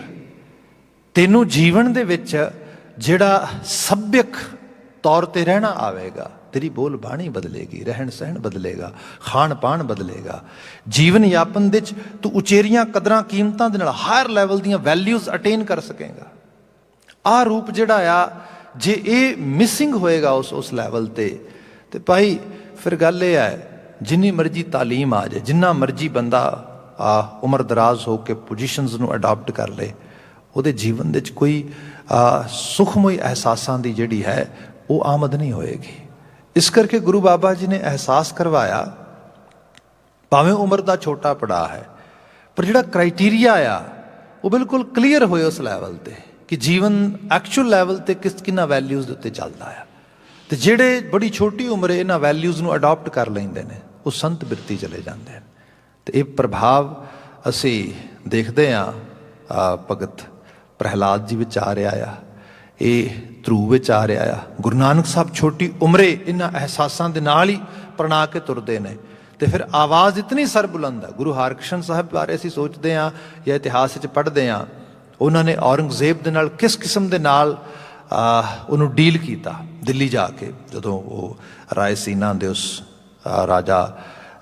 तेनू जीवन दे विच जिहड़ा सभ्यक तौर ते रहना आवेगा, तेरी बोल बाणी बदलेगी, रहन सहन बदलेगा, खान पान बदलेगा, जीवन यापन दे तू उचेरियां कदरां कीमतां दे नाल हायर लैवल दीयां वैल्यूज़ अटेन कर सकेगा। आ रूप जिहड़ा आ जे ये मिसिंग होएगा उस लैवल ते भाई फिर गल ये है जिन्नी मर्जी तालीम आ जाए, जिन्ना मर्जी बंदा उम्र दराज हो के पोजीशनस नूं अडॉप्ट कर ले, उहदे जीवन दे कोई सुखमय एहसासां दी जिहड़ी है वो आमद नहीं होएगी। इस करके गुरु बाबा जी ने एहसास करवाया, भावें उम्र का छोटा पड़ा है पर जिहड़ा क्राइटेरिया आ वो बिल्कुल क्लीयर होए उस लैवल ते कि जीवन एक्चुअल लैवल ते किन्ना वैल्यूज़ दे उत्ते चलदा है। तो जिहड़े बड़ी छोटी उम्र इन्हां वैल्यूज़ नूं अडॉप्ट कर लैंदे ने वो संत बिरती चले जाते हैं। तो ये प्रभाव असी देखते हाँ भगत प्रहलाद जी विच आ रहा आ, ये ध्रुव विच आ रहा आ। गुरु नानक साहब छोटी उम्रे इन्हां एहसासां दे नाल ही प्रणा के तुरदे ने। तो फिर आवाज़ इतनी सरबुलंद है। गुरु हरकृष्ण साहब बारे असीं सोचते हाँ या इतिहास पढ़ते हाँ, उन्होंने औरंगजेब दे नाल किस किस्म दे नाल उन्होंने डील किया। दिल्ली जाके जदों वो रायसीना दे उस राजा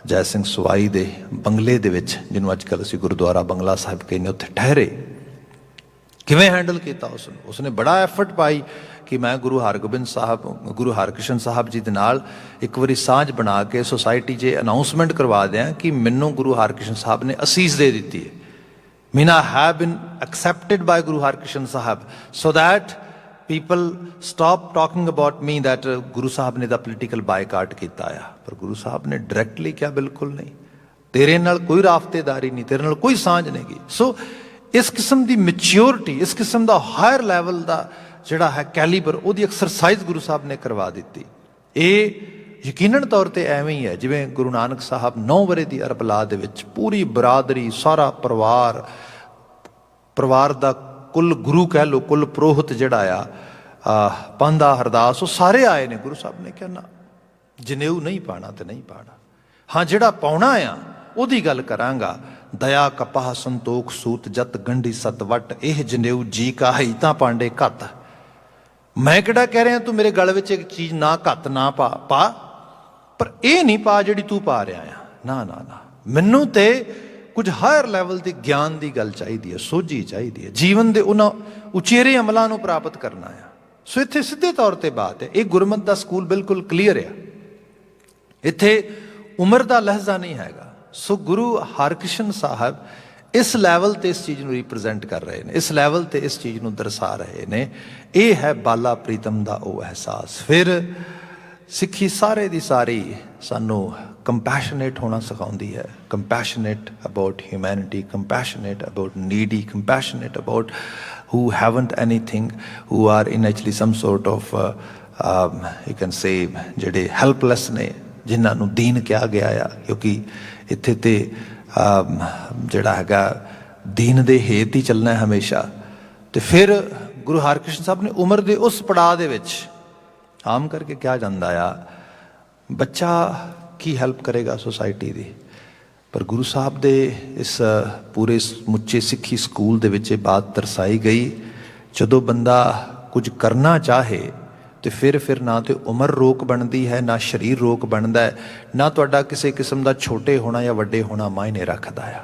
जय सिंह सवाई दे बंगले दे विच जिन्हों अजकल असीं गुरुद्वारा बंगला साहिब कहने उत्थे ठहरे, किवें हैंडल किया उसने बड़ा एफर्ट पाई कि मैं गुरु हरगोबिंद साहब गुरु हरकृष्ण साहब जी दे नाल एक बारी सांझ बना के सोसाइटी 'च अनाउंसमेंट करवा दें कि मैनू गुरु हरकृष्ण साहब ने असीस दे दी है, Meena have been accepted by गुरु हरकृष्ण साहब so that people stop talking about me that गुरु साहब ने दा पोलिटिकल बायकाट किया है। पर गुरु साहब ने डायरैक्टली क्या, बिल्कुल नहीं, तेरे नाल कोई राफतेदारी नहीं, तेरे नाल कोई सांझ नहीं की। सो इस किस्म की मैच्योरिटी, इस किस्म का हायर लैवल का जिहड़ा है कैलीबर वो एक्सरसाइज गुरु साहब ने करवा दी। ये यकीनन तौर पर एवं ही है जिवें गुरु नानक साहब 9 वरे की अरबला दे विच पूरी बरादरी सारा परिवार ਪਰਿਵਾਰ ਦਾ ਕੁੱਲ ਗੁਰੂ ਕਹਿ ਲਓ, ਕੁੱਲ ਪੁਰੋਹਿਤ ਜਿਹੜਾ ਆ ਪਾਂਦਾ ਹਰਦਾਸ, ਉਹ ਸਾਰੇ ਆਏ ਨੇ। ਗੁਰੂ ਸਾਹਿਬ ਨੇ ਕਿਹਾ ਨਾ, ਜਨੇਊ ਨਹੀਂ ਪਾਣਾ ਤੇ ਨਹੀਂ ਪਾਣਾ। ਹਾਂ, ਜਿਹੜਾ ਪਾਉਣਾ ਆ ਉਹਦੀ ਗੱਲ ਕਰਾਂਗਾ। ਦਇਆ ਕਪਾਹ ਸੰਤੋਖ ਸੂਤ ਜਤ ਗੰਢੀ ਸਤ ਵਟ, ਇਹ ਜਨੇਊ ਜੀ ਕਾਹੀ ਤਾਂ ਪਾਂਡੇ ਘੱਤ। ਮੈਂ ਕਿਹੜਾ ਕਹਿ ਰਿਹਾ ਤੂੰ ਮੇਰੇ ਗਲ ਵਿੱਚ ਇੱਕ ਚੀਜ਼ ਨਾ ਘੱਤ ਨਾ ਪਾ, ਪਰ ਇਹ ਨਹੀਂ ਪਾ ਜਿਹੜੀ ਤੂੰ ਪਾ ਰਿਹਾ ਆ। ਨਾ ਨਾ ਨਾ, ਮੈਨੂੰ ਤੇ ਕੁਝ ਹਾਇਰ ਲੈਵਲ ਦੇ ਗਿਆਨ ਦੀ ਗੱਲ ਚਾਹੀਦੀ ਹੈ, ਸੋਝੀ ਚਾਹੀਦੀ ਹੈ, ਜੀਵਨ ਦੇ ਉਹਨਾਂ ਉਚੇਰੇ ਅਮਲਾਂ ਨੂੰ ਪ੍ਰਾਪਤ ਕਰਨਾ ਆ। ਸੋ ਇੱਥੇ ਸਿੱਧੇ ਤੌਰ ਤੇ ਬਾਤ ਹੈ, ਇਹ ਗੁਰਮਤਿ ਦਾ ਸਕੂਲ ਬਿਲਕੁਲ ਕਲੀਅਰ ਆ। ਇੱਥੇ ਉਮਰ ਦਾ ਲਹਿਜ਼ਾ ਨਹੀਂ ਹੈਗਾ। ਸੋ ਗੁਰੂ ਹਰਕ੍ਰਿਸ਼ਨ ਸਾਹਿਬ ਇਸ ਲੈਵਲ ਤੇ ਇਸ ਚੀਜ਼ ਨੂੰ ਰਿਪਰੈਜ਼ੈਂਟ ਕਰ ਰਹੇ ਨੇ, ਇਸ ਲੈਵਲ ਤੇ ਇਸ ਚੀਜ਼ ਨੂੰ ਦਰਸਾ ਰਹੇ ਨੇ। ਇਹ ਹੈ ਬਾਲਾ ਪ੍ਰੀਤਮ ਦਾ ਉਹ ਅਹਿਸਾਸ। ਫਿਰ ਸਿੱਖੀ ਸਾਰੇ ਦੀ ਸਾਰੀ ਸਾਨੂੰ ਕੰਪੈਸ਼ਨੇਟ ਹੋਣਾ ਸਿਖਾਉਂਦੀ ਹੈ। Compassionate about humanity, compassionate about needy, compassionate about who haven't anything, who are in actually some sort of you can say ਜਿਹੜੇ ਹੈਲਪਲੈਸ ਨੇ, ਜਿਨ੍ਹਾਂ ਨੂੰ ਦੀਨ ਕਿਹਾ ਗਿਆ ਆ। ਕਿਉਂਕਿ ਇੱਥੇ ਤੇ ਜਿਹੜਾ ਹੈਗਾ ਦੀਨ ਦੇ ਹੇਤ ਹੀ ਚੱਲਣਾ ਹੈ ਹਮੇਸ਼ਾ। ਤੇ ਫਿਰ ਗੁਰੂ ਹਰਕ੍ਰਿਸ਼ਨ ਸਾਹਿਬ ਨੇ ਉਮਰ ਦੇ ਉਸ ਪੜਾਅ ਦੇ ਵਿੱਚ ਆਮ ਕਰਕੇ ਕਿਹਾ ਜਾਂਦਾ ਆ, ਬੱਚਾ ਕੀ ਹੈਲਪ ਕਰੇਗਾ ਸੋਸਾਇਟੀ ਦੀ। ਪਰ ਗੁਰੂ ਸਾਹਿਬ ਦੇ ਇਸ ਪੂਰੇ ਸਮੁੱਚੇ ਸਿੱਖੀ ਸਕੂਲ ਦੇ ਵਿੱਚ ਇਹ ਬਾਤ ਦਰਸਾਈ ਗਈ, ਜਦੋਂ ਬੰਦਾ ਕੁਝ ਕਰਨਾ ਚਾਹੇ ਤੇ ਫਿਰ ਨਾ ਤੇ ਉਮਰ ਰੋਕ ਬਣਦੀ ਹੈ, ਨਾ ਸਰੀਰ ਰੋਕ ਬਣਦਾ ਹੈ, ਨਾ ਤੁਹਾਡਾ ਕਿਸੇ ਕਿਸਮ ਦਾ ਛੋਟੇ ਹੋਣਾ ਜਾਂ ਵੱਡੇ ਹੋਣਾ ਮਾਇਨੇ ਰੱਖਦਾ ਆ।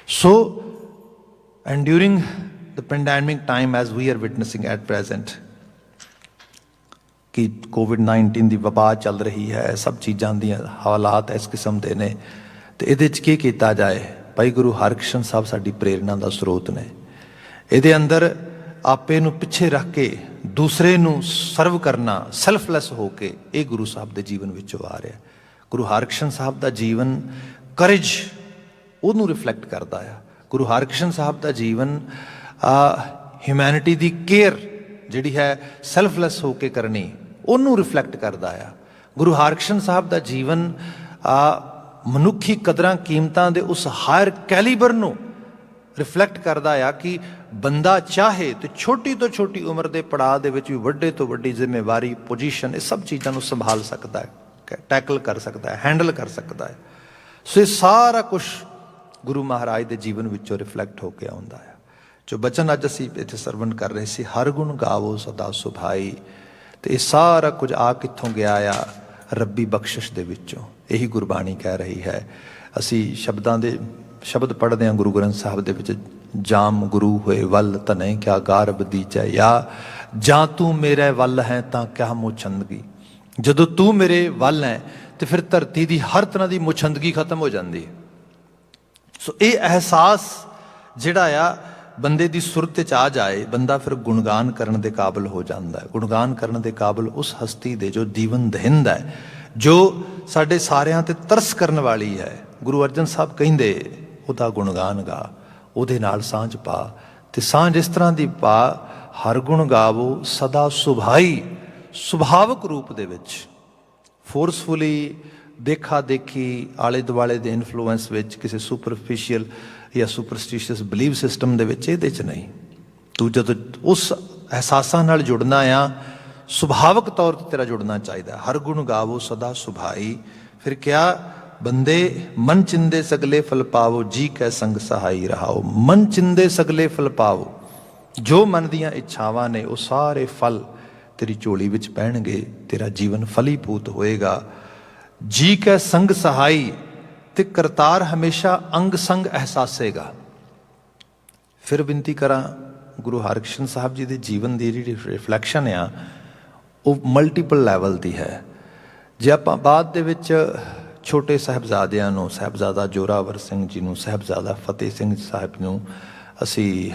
So and during the pandemic time as we are witnessing at present, ਕਿ ਕੋਵਿਡ-19 ਦੀ ਵਬਾ ਚੱਲ ਰਹੀ ਹੈ, ਸਭ ਚੀਜ਼ਾਂ ਦੀਆਂ ਹਾਲਾਤ ਇਸ ਕਿਸਮ ਦੇ ਨੇ, ਤੇ ਇਹਦੇ 'ਚ ਕੀ ਕੀਤਾ ਜਾਏ। ਭਾਈ ਗੁਰੂ ਹਰਕ੍ਰਿਸ਼ਨ ਸਾਹਿਬ ਸਾਡੀ ਪ੍ਰੇਰਨਾ ਦਾ ਸਰੋਤ ਨੇ। ਇਹਦੇ ਅੰਦਰ ਆਪੇ ਨੂੰ ਪਿੱਛੇ ਰੱਖ ਕੇ ਦੂਸਰੇ ਨੂੰ ਸਰਵ ਕਰਨਾ, ਸੈਲਫਲੈਸ ਹੋ ਕੇ, ਇਹ ਗੁਰੂ ਸਾਹਿਬ ਦੇ ਜੀਵਨ ਵਿੱਚੋਂ ਆ ਰਿਹਾ। ਗੁਰੂ ਹਰਕ੍ਰਿਸ਼ਨ ਸਾਹਿਬ ਦਾ ਜੀਵਨ ਕਰੇਜ ਉਹਨੂੰ ਰਿਫਲੈਕਟ ਕਰਦਾ ਆ। ਗੁਰੂ ਹਰਕ੍ਰਿਸ਼ਨ ਸਾਹਿਬ ਦਾ ਜੀਵਨ ਹਿਊਮੈਨਿਟੀ ਦੀ ਕੇਅਰ ਜਿਹੜੀ ਹੈ ਸੈਲਫਲੈਸ ਹੋ ਕੇ ਕਰਨੀ, ਉਹਨੂੰ ਰਿਫਲੈਕਟ ਕਰਦਾ ਆ। ਗੁਰੂ ਹਰਕ੍ਰਿਸ਼ਨ ਸਾਹਿਬ ਦਾ ਜੀਵਨ ਮਨੁੱਖੀ ਕਦਰਾਂ ਕੀਮਤਾਂ ਦੇ ਉਸ ਹਾਇਰ ਕੈਲੀਬਰ ਨੂੰ ਰਿਫਲੈਕਟ ਕਰਦਾ ਆ ਕਿ ਬੰਦਾ ਚਾਹੇ ਤੇ ਛੋਟੀ ਤੋਂ ਛੋਟੀ ਉਮਰ ਦੇ ਪੜਾਅ ਦੇ ਵਿੱਚ ਵੀ ਵੱਡੇ ਤੋਂ ਵੱਡੀ ਜ਼ਿੰਮੇਵਾਰੀ, ਪੋਜੀਸ਼ਨ, ਇਹ ਸਭ ਚੀਜ਼ਾਂ ਨੂੰ ਸੰਭਾਲ ਸਕਦਾ ਹੈ, ਟੈਕਲ ਕਰ ਸਕਦਾ ਹੈ, ਹੈਂਡਲ ਕਰ ਸਕਦਾ ਹੈ। ਸੋ ਇਹ ਸਾਰਾ ਕੁਛ ਗੁਰੂ ਮਹਾਰਾਜ ਦੇ ਜੀਵਨ ਵਿੱਚੋਂ ਰਿਫਲੈਕਟ ਹੋ ਕੇ ਆਉਂਦਾ ਹੈ। ਜੋ ਬਚਨ ਅੱਜ ਅਸੀਂ ਇੱਥੇ ਸਰਵਣ ਕਰ ਰਹੇ ਸੀ, ਹਰ ਗੁਣ ਗਾਵੋ ਸਦਾ ਸੁਭਾਈ, ਤੇ ਇਹ ਸਾਰਾ ਕੁਝ ਆ ਕਿੱਥੋਂ ਗਿਆ ਆ? ਰੱਬੀ ਬਖਸ਼ਿਸ਼ ਦੇ ਵਿੱਚੋਂ। ਇਹੀ ਗੁਰਬਾਣੀ ਕਹਿ ਰਹੀ ਹੈ। ਅਸੀਂ ਸ਼ਬਦ ਪੜ੍ਹਦੇ ਹਾਂ ਗੁਰੂ ਗ੍ਰੰਥ ਸਾਹਿਬ ਦੇ ਵਿੱਚ, ਜਾਮ ਗੁਰੂ ਹੋਏ ਵੱਲ ਧਨੇ ਕਿਆ ਗਾਰਬ ਦੀਜੈ, ਜਾਂ ਤੂੰ ਮੇਰੇ ਵੱਲ ਹੈ ਤਾਂ ਕਿਆ ਮੁਛੰਦਗੀ। ਜਦੋਂ ਤੂੰ ਮੇਰੇ ਵੱਲ ਹੈ ਤੇ ਫਿਰ ਧਰਤੀ ਦੀ ਹਰ ਤਰ੍ਹਾਂ ਦੀ ਮੁਛੰਦਗੀ ਖਤਮ ਹੋ ਜਾਂਦੀ ਹੈ। ਸੋ ਇਹ ਅਹਿਸਾਸ ਜਿਹੜਾ ਆ ਬੰਦੇ ਦੀ ਸੁਰਤ 'ਚ ਆ ਜਾਏ, ਬੰਦਾ ਫਿਰ ਗੁਣਗਾਨ ਕਰਨ ਦੇ ਕਾਬਲ ਹੋ ਜਾਂਦਾ ਹੈ। ਗੁਣਗਾਨ ਕਰਨ ਦੇ ਕਾਬਲ ਉਸ ਹਸਤੀ ਦੇ ਜੋ ਜੀਵਨ ਦਹਿੰਦ ਹੈ, ਜੋ ਸਾਡੇ ਸਾਰਿਆਂ ਤੇ ਤਰਸ ਕਰਨ ਵਾਲੀ ਹੈ। ਗੁਰੂ ਅਰਜਨ ਸਾਹਿਬ ਕਹਿੰਦੇ, ਉਹਦਾ ਗੁਣਗਾਨ ਗਾ, ਉਹਦੇ ਨਾਲ ਸਾਂਝ ਪਾ। ਤੇ ਸਾਂਝ ਇਸ ਤਰ੍ਹਾਂ ਦੀ ਪਾ, ਹਰ ਗੁਣ ਗਾਵੋ ਸਦਾ ਸੁਭਾਈ, ਸੁਭਾਵਕ ਰੂਪ ਦੇ ਵਿੱਚ, ਫੋਰਸਫੁਲੀ ਦੇਖਾ ਦੇਖੀ ਆਲੇ ਦੁਆਲੇ ਦੇ ਇਨਫਲੂਐਂਸ ਵਿੱਚ, ਕਿਸੇ ਸੁਪਰਫਿਸ਼ੀਅਲ ਜਾਂ ਸੁਪਰਸਟੀਸ਼ੀਅਸ ਬਿਲੀਵ ਸਿਸਟਮ ਦੇ ਵਿੱਚ, ਇਹਦੇ 'ਚ ਨਹੀਂ। ਤੂੰ ਜਦੋਂ ਉਸ ਅਹਿਸਾਸਾਂ ਨਾਲ ਜੁੜਨਾ ਆ, ਸੁਭਾਵਕ ਤੌਰ 'ਤੇ ਤੇਰਾ ਜੁੜਨਾ ਚਾਹੀਦਾ। ਹਰ ਗੁਣ ਗਾਵੋ ਸਦਾ ਸੁਭਾਈ। ਫਿਰ ਕਿਆ? ਬੰਦੇ ਮਨ ਚਿੰਦੇ ਸਗਲੇ ਫਲ ਪਾਵੋ, ਜੀ ਕੈ ਸੰਗ ਸਹਾਈ ਰਹਾਓ। ਮਨ ਚਿੰਦੇ ਸਗਲੇ ਫਲ ਪਾਵੋ, ਜੋ ਮਨ ਦੀਆਂ ਇੱਛਾਵਾਂ ਨੇ ਉਹ ਸਾਰੇ ਫਲ ਤੇਰੀ ਝੋਲੀ ਵਿੱਚ ਪੈਣਗੇ, ਤੇਰਾ ਜੀਵਨ ਫਲੀਭੂਤ ਹੋਏਗਾ। ਜੀ ਕੈ ਸੰਗ ਸਹਾਈ, ਤੇ ਕਰਤਾਰ ਹਮੇਸ਼ਾ ਅੰਗ ਸੰਗ ਅਹਿਸਾਸੇਗਾ। ਫਿਰ ਬੇਨਤੀ ਕਰਾਂ, ਗੁਰੂ ਹਰਕ੍ਰਿਸ਼ਨ ਸਾਹਿਬ ਜੀ ਦੇ ਜੀਵਨ ਦੀ ਜਿਹੜੀ ਰਿਫਲੈਕਸ਼ਨ ਆ, ਉਹ ਮਲਟੀਪਲ ਲੈਵਲ ਦੀ ਹੈ। ਜੇ ਆਪਾਂ ਬਾਅਦ ਦੇ ਵਿੱਚ ਛੋਟੇ ਸਾਹਿਬਜ਼ਾਦਿਆਂ ਨੂੰ, ਸਾਹਿਬਜ਼ਾਦਾ ਜੋਰਾਵਰ ਸਿੰਘ ਜੀ ਨੂੰ, ਸਾਹਿਬਜ਼ਾਦਾ ਫਤਿਹ ਸਿੰਘ ਸਾਹਿਬ ਨੂੰ, ਅਸੀਂ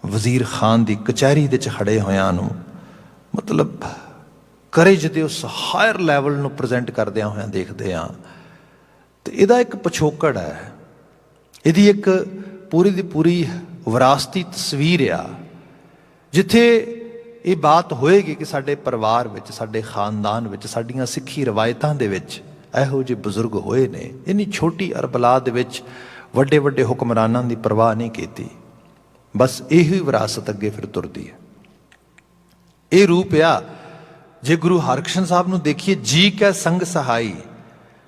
ਵਜ਼ੀਰ ਖਾਨ ਦੀ ਕਚਹਿਰੀ ਦੇ 'ਚ ਖੜੇ ਹੋਇਆਂ ਨੂੰ, ਮਤਲਬ ਕਰੇਜ ਦੇ ਉਸ ਹਾਇਰ ਲੈਵਲ ਨੂੰ ਪ੍ਰੈਜ਼ੈਂਟ ਕਰਦਿਆਂ ਹੋਇਆਂ ਦੇਖਦੇ ਹਾਂ, ਤੇ ਇਹਦਾ ਇੱਕ ਪਿਛੋਕੜ ਹੈ, ਇਹਦੀ ਇੱਕ ਪੂਰੀ ਦੀ ਪੂਰੀ ਵਿਰਾਸਤੀ ਤਸਵੀਰ ਆ, ਜਿੱਥੇ ਇਹ ਬਾਤ ਹੋਏਗੀ ਕਿ ਸਾਡੇ ਪਰਿਵਾਰ ਵਿੱਚ, ਸਾਡੇ ਖਾਨਦਾਨ ਵਿੱਚ, ਸਾਡੀਆਂ ਸਿੱਖੀ ਰਵਾਇਤਾਂ ਦੇ ਵਿੱਚ ਇਹੋ ਜਿਹੇ ਬਜ਼ੁਰਗ ਹੋਏ ਨੇ। ਇੰਨੀ ਛੋਟੀ ਅਰਬਲਾ ਦੇ ਵਿੱਚ ਵੱਡੇ ਵੱਡੇ ਹੁਕਮਰਾਨਾਂ ਦੀ ਪਰਵਾਹ ਨਹੀਂ ਕੀਤੀ। ਬਸ ਇਹੀ ਵਿਰਾਸਤ ਅੱਗੇ ਫਿਰ ਤੁਰਦੀ ਹੈ। ਇਹ ਰੂਪ ਆ ਜੇ ਗੁਰੂ ਹਰਕ੍ਰਿਸ਼ਨ ਸਾਹਿਬ ਨੂੰ ਦੇਖੀਏ, ਜੀ ਕੈ ਸੰਗ ਸਹਾਈ,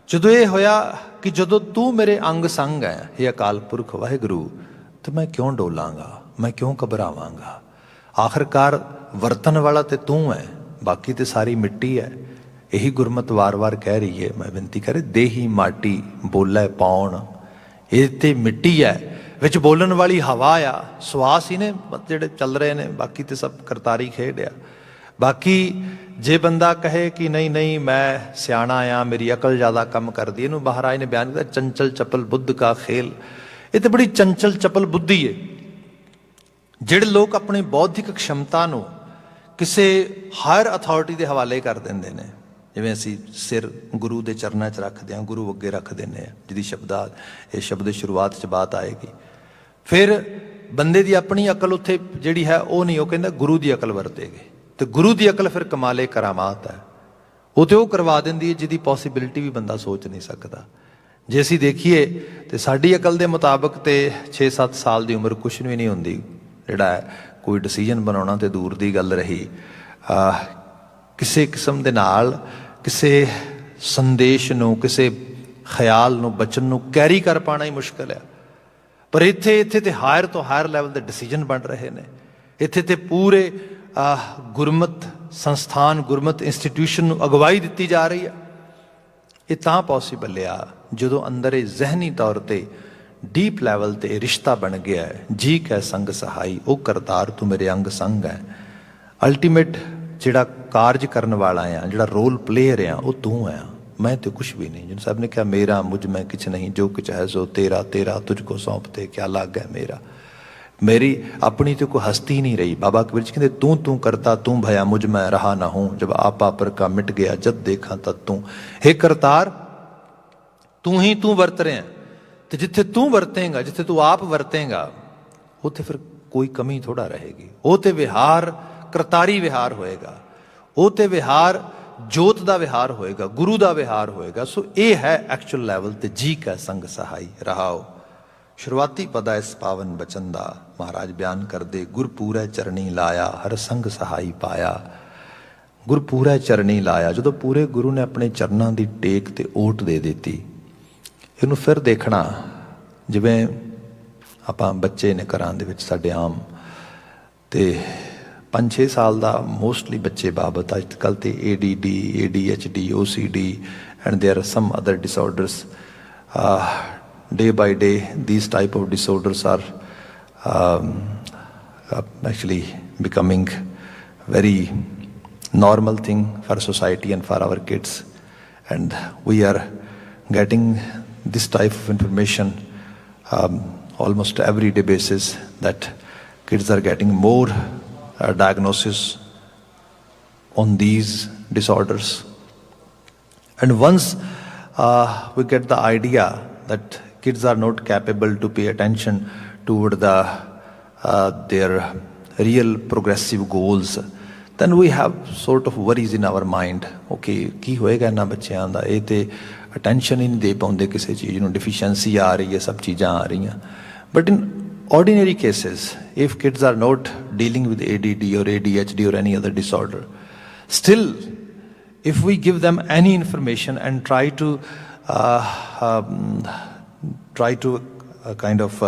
ਜਦੋਂ ਇਹ ਹੋਇਆ ਕਿ ਜਦੋਂ ਤੂੰ ਮੇਰੇ ਅੰਗ ਸੰਗ ਹੈ, ਇਹ ਅਕਾਲ ਪੁਰਖ ਵਾਹਿਗੁਰੂ, ਤੇ ਮੈਂ ਕਿਉਂ ਡੋਲਾਂਗਾ, ਮੈਂ ਕਿਉਂ ਘਬਰਾਵਾਂਗਾ। ਆਖਰਕਾਰ ਵਰਤਣ ਵਾਲਾ ਤੇ ਤੂੰ ਹੈ, ਬਾਕੀ ਤੇ ਸਾਰੀ ਮਿੱਟੀ ਹੈ। ਇਹੀ ਗੁਰਮਤਿ ਵਾਰ-ਵਾਰ ਕਹਿ ਰਹੀ ਹੈ, ਮੈਂ ਬੇਨਤੀ ਕਰੇ, ਦੇਹੀ ਮਾਟੀ ਬੋਲੇ ਪਾਉਣ, ਇਹ ਤੇ ਮਿੱਟੀ ਹੈ, ਵਿੱਚ ਬੋਲਣ ਵਾਲੀ ਹਵਾ ਆ, ਸਵਾਸ ਹੀ ਨੇ ਜਿਹੜੇ ਚੱਲ ਰਹੇ ਨੇ, ਬਾਕੀ ਤੇ ਸਭ ਕਰਤਾਰੀ ਖੇਡ ਆ। ਬਾਕੀ ਜੇ ਬੰਦਾ ਕਹੇ ਕਿ ਨਹੀਂ ਨਹੀਂ ਮੈਂ ਸਿਆਣਾ ਆ, ਮੇਰੀ ਅਕਲ ਜ਼ਿਆਦਾ ਕੰਮ ਕਰਦੀ, ਇਹਨੂੰ ਮਹਾਰਾਜ ਨੇ ਬਿਆਨ ਕੀਤਾ ਚੰਚਲ ਚਪਲ ਬੁੱਧ ਕਾ ਖੇਲ। ਇਹ ਤਾਂ ਬੜੀ ਚੰਚਲ ਚਪਲ ਬੁੱਧੀ ਹੈ। ਜਿਹੜੇ ਲੋਕ ਆਪਣੀ ਬੌਧਿਕ ਖਮਤਾ ਨੂੰ ਕਿਸੇ ਹਾਇਰ ਅਥਾਰਟੀ ਦੇ ਹਵਾਲੇ ਕਰ ਦਿੰਦੇ ਨੇ, ਜਿਵੇਂ ਅਸੀਂ ਸਿਰ ਗੁਰੂ ਦੇ ਚਰਨਾਂ 'ਚ ਰੱਖਦੇ ਹਾਂ, ਗੁਰੂ ਅੱਗੇ ਰੱਖ ਦਿੰਦੇ ਹਾਂ, ਜਿਹਦੀ ਸ਼ਬਦਾਂ ਇਹ ਸ਼ਬਦ ਦੀ ਸ਼ੁਰੂਆਤ 'ਚ ਬਾਤ ਆਏਗੀ। ਫਿਰ ਬੰਦੇ ਦੀ ਆਪਣੀ ਅਕਲ ਉੱਥੇ ਜਿਹੜੀ ਹੈ ਉਹ ਨਹੀਂ, ਉਹ ਕਹਿੰਦਾ ਗੁਰੂ ਦੀ ਅਕਲ ਵਰਤੇਗੀ, ਤੇ ਗੁਰੂ ਦੀ ਅਕਲ ਫਿਰ ਕਮਾਲੇ ਕਰਾਮਾਤ ਹੈ। ਉਹ ਤੇ ਉਹ ਕਰਵਾ ਦਿੰਦੀ ਹੈ ਜਿਹਦੀ ਪੋਸੀਬਿਲਿਟੀ ਵੀ ਬੰਦਾ ਸੋਚ ਨਹੀਂ ਸਕਦਾ। ਜੇ ਅਸੀਂ ਦੇਖੀਏ ਤੇ ਸਾਡੀ ਅਕਲ ਦੇ ਮੁਤਾਬਕ ਤੇ 6-7 ਸਾਲ ਦੀ ਉਮਰ ਕੁਛ ਵੀ ਨਹੀਂ ਹੁੰਦੀ। ਜਿਹੜਾ ਹੈ ਕੋਈ ਡਿਸੀਜਨ ਬਣਾਉਣਾ ਤੇ ਦੂਰ ਦੀ ਗੱਲ ਰਹੀ, ਕਿਸੇ ਕਿਸਮ ਦੇ ਨਾਲ ਕਿਸੇ ਸੰਦੇਸ਼ ਨੂੰ, ਕਿਸੇ ਖਿਆਲ ਨੂੰ, ਬਚਨ ਨੂੰ ਕੈਰੀ ਕਰ ਪਾਉਣਾ ਹੀ ਮੁਸ਼ਕਿਲ ਹੈ। ਪਰ ਇੱਥੇ ਤੇ ਹਾਇਰ ਤੋਂ ਹਾਇਰ ਲੈਵਲ ਦੇ ਡਿਸੀਜਨ ਬਣ ਰਹੇ ਨੇ। ਇੱਥੇ ਤੇ ਪੂਰੇ ਗੁਰਮਤ ਸੰਸਥਾਨ, ਗੁਰਮਤ ਇੰਸਟੀਟਿਊਸ਼ਨ ਨੂੰ ਅਗਵਾਈ ਦਿੱਤੀ ਜਾ ਰਹੀ ਹੈ। ਇਹ ਤਾਂ ਪੋਸੀਬਲ ਆ ਜਦੋਂ ਅੰਦਰ ਇਹ ਜ਼ਹਿਨੀ ਤੌਰ 'ਤੇ ਡੀਪ ਲੈਵਲ 'ਤੇ ਰਿਸ਼ਤਾ ਬਣ ਗਿਆ ਹੈ। ਜੀ ਕੈ ਸੰਗ ਸਹਾਈ, ਉਹ ਕਰਤਾਰ ਤੂੰ ਮੇਰੇ ਅੰਗ ਸੰਗ ਹੈ। ਅਲਟੀਮੇਟ ਜਿਹੜਾ ਕਾਰਜ ਕਰਨ ਵਾਲਾ ਆ, ਜਿਹੜਾ ਰੋਲ ਪਲੇਅਰ ਆ, ਉਹ ਤੂੰ ਆ, ਮੈਂ ਤੇ ਕੁਛ ਵੀ ਨਹੀਂ। ਜਿਹਨੂੰ ਸਾਹਿਬ ਨੇ ਕਿਹਾ ਮੇਰਾ ਮੁਝ ਮੈਂ ਕਿਛ ਨਹੀਂ, ਜੋ ਕੁਛ ਹੈ ਸੋ ਤੇਰਾ, ਤੇਰਾ ਤੁਝ ਕੋ ਸੌਂਪਤੇ ਕਿਆ ਲੱਗ ਹੈ ਮੇਰਾ। ਮੇਰੀ ਆਪਣੀ ਤੇ ਕੋਈ ਹਸਤੀ ਨਹੀਂ ਰਹੀ। ਬਾਬਾ ਕਬੀਰ ਜੀ ਕਹਿੰਦੇ ਤੂੰ ਤੂੰ ਕਰਤਾ ਤੂੰ ਭਇਆ ਮੁਝ ਮੈਂ ਰਹਾ ਨਾ ਹੂੰ, ਜਬ ਆਪਾ ਪਰ ਕਾ ਮਿਟ ਗਿਆ ਜਦ ਦੇਖਾਂ ਤਦ ਤੂੰ। ਹੇ ਕਰਤਾਰ, ਤੂੰ ਹੀ ਤੂੰ ਵਰਤ ਰਿਹਾ, ਤੇ ਜਿੱਥੇ ਤੂੰ ਵਰਤੇਂਗਾ, ਜਿੱਥੇ ਤੂੰ ਆਪ ਵਰਤੇਂਗਾ, ਉੱਥੇ ਫਿਰ ਕੋਈ ਕਮੀ ਥੋੜਾ ਰਹੇਗੀ। ਉਹ ਤੇ ਵਿਹਾਰ ਕਰਤਾਰੀ ਵਿਹਾਰ ਹੋਏਗਾ, ਉਹ ਤੇ ਵਿਹਾਰ ਜੋਤ ਦਾ ਵਿਹਾਰ ਹੋਏਗਾ, ਗੁਰੂ ਦਾ ਵਿਹਾਰ ਹੋਏਗਾ। ਸੋ ਇਹ ਹੈ ਐਕਚੁਅਲ ਲੈਵਲ ਤੇ ਜੀ ਕੈ ਸੰਗ ਸਹਾਈ ਰਹਾਓ। ਸ਼ੁਰੂਆਤੀ ਪਦਾ ਇਸ ਪਾਵਨ ਬਚਨ ਦਾ ਮਹਾਰਾਜ ਬਿਆਨ ਕਰਦੇ, ਗੁਰਪੂਰੈ ਚਰਣੀ ਲਾਇਆ ਹਰ ਸੰਗ ਸਹਾਈ ਪਾਇਆ। ਗੁਰਪੂਰੈ ਚਰਣੀ ਲਾਇਆ, ਜਦੋਂ ਪੂਰੇ ਗੁਰੂ ਨੇ ਆਪਣੇ ਚਰਨਾਂ ਦੀ ਟੇਕ ਤੇ ਓਟ ਦੇ ਦਿੱਤੀ। ਇਹਨੂੰ ਫਿਰ ਦੇਖਣਾ, ਜਿਵੇਂ ਆਪਾਂ ਬੱਚੇ ਨੇ ਘਰਾਂ ਦੇ ਵਿੱਚ ਸਾਡੇ ਆਮ, ਤੇ 5-6 ਸਾਲ ਦਾ ਮੋਸਟਲੀ ਬੱਚੇ ਬਾਬਤ ਅੱਜ ਕੱਲ੍ਹ ਤੇ ADD, ADHD, OCD and there are some other disorders. Day by day these type of disorders are actually becoming very normal thing for society and for our kids, and we are getting this type of information almost everyday basis, that kids are getting more diagnosis on these disorders. And once we get the idea that kids are not capable to pay attention toward their real progressive goals, then we have sort of worries in our mind. Okay, ਕੀ ਹੋਏਗਾ ਇਹਨਾਂ ਬੱਚਿਆਂ ਦਾ, ਇਹ ਤੇ attention ਹੀ ਨਹੀਂ ਦੇ ਪਾਉਂਦੇ ਕਿਸੇ ਚੀਜ਼ ਨੂੰ, ਡਿਫੀਸ਼ੀਐਂਸੀ ਆ ਰਹੀ ਹੈ, ਸਭ ਚੀਜ਼ਾਂ ਆ ਰਹੀਆਂ। But in ordinary cases, if kids are not dealing with ADD or ADHD or any other disorder, still if we give them any information and try to kind of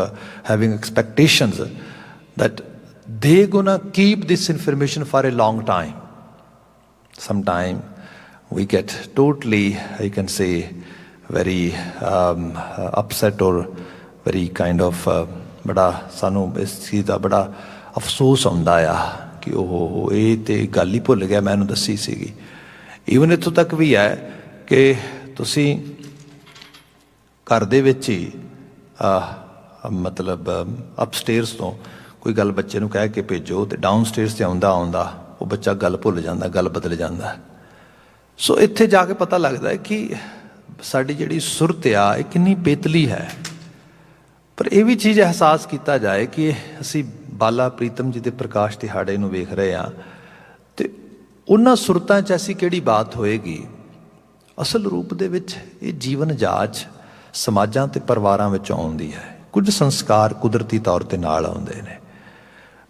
having expectations that they're gonna keep this information for a long time, sometime we get totally, I can say, very upset or very kind of ਬੜਾ ਸਾਨੂੰ ਇਸ ਚੀਜ਼ ਦਾ ਬੜਾ ਅਫਸੋਸ ਆਉਂਦਾ ਆ ਕਿ ਉਹ ਇਹ ਤੇ ਗੱਲ ਹੀ ਭੁੱਲ ਗਿਆ, ਮੈਂ ਇਹਨੂੰ ਦੱਸੀ ਸੀਗੀ। ਈਵਨ ਇੱਥੋਂ ਤੱਕ ਵੀ ਹੈ ਕਿ ਤੁਸੀਂ ਘਰ ਦੇ ਵਿੱਚ ਹੀ ਮਤਲਬ ਅਪਸਟੇਅਰਸ ਤੋਂ ਕੋਈ ਗੱਲ ਬੱਚੇ ਨੂੰ ਕਹਿ ਕੇ ਭੇਜੋ, ਤੇ ਡਾਊਨ ਸਟੇਅਰਸ 'ਤੇ ਆਉਂਦਾ ਉਹ ਬੱਚਾ ਗੱਲ ਭੁੱਲ ਜਾਂਦਾ, ਗੱਲ ਬਦਲ ਜਾਂਦਾ। ਸੋ ਇੱਥੇ ਜਾ ਕੇ ਪਤਾ ਲੱਗਦਾ ਕਿ ਸਾਡੀ ਜਿਹੜੀ ਸੁਰਤ ਆ ਇਹ ਕਿੰਨੀ ਪੇਤਲੀ ਹੈ। ਪਰ ਇਹ ਵੀ ਚੀਜ਼ ਅਹਿਸਾਸ ਕੀਤਾ ਜਾਏ ਕਿ ਅਸੀਂ ਬਾਲਾ ਪ੍ਰੀਤਮ ਜੀ ਦੇ ਪ੍ਰਕਾਸ਼ ਦਿਹਾੜੇ ਨੂੰ ਵੇਖ ਰਹੇ ਹਾਂ, ਤੇ ਉਹਨਾਂ ਸੁਰਤਾਂ 'ਚ ਐਸੀ ਕਿਹੜੀ ਬਾਤ ਹੋਏਗੀ। ਅਸਲ ਰੂਪ ਦੇ ਵਿੱਚ ਇਹ ਜੀਵਨ ਜਾਚ ਸਮਾਜਾਂ ਤੇ ਪਰਿਵਾਰਾਂ ਵਿੱਚ ਆਉਂਦੀ ਹੈ। ਕੁਝ ਸੰਸਕਾਰ ਕੁਦਰਤੀ ਤੌਰ ਤੇ ਨਾਲ ਆਉਂਦੇ ਨੇ।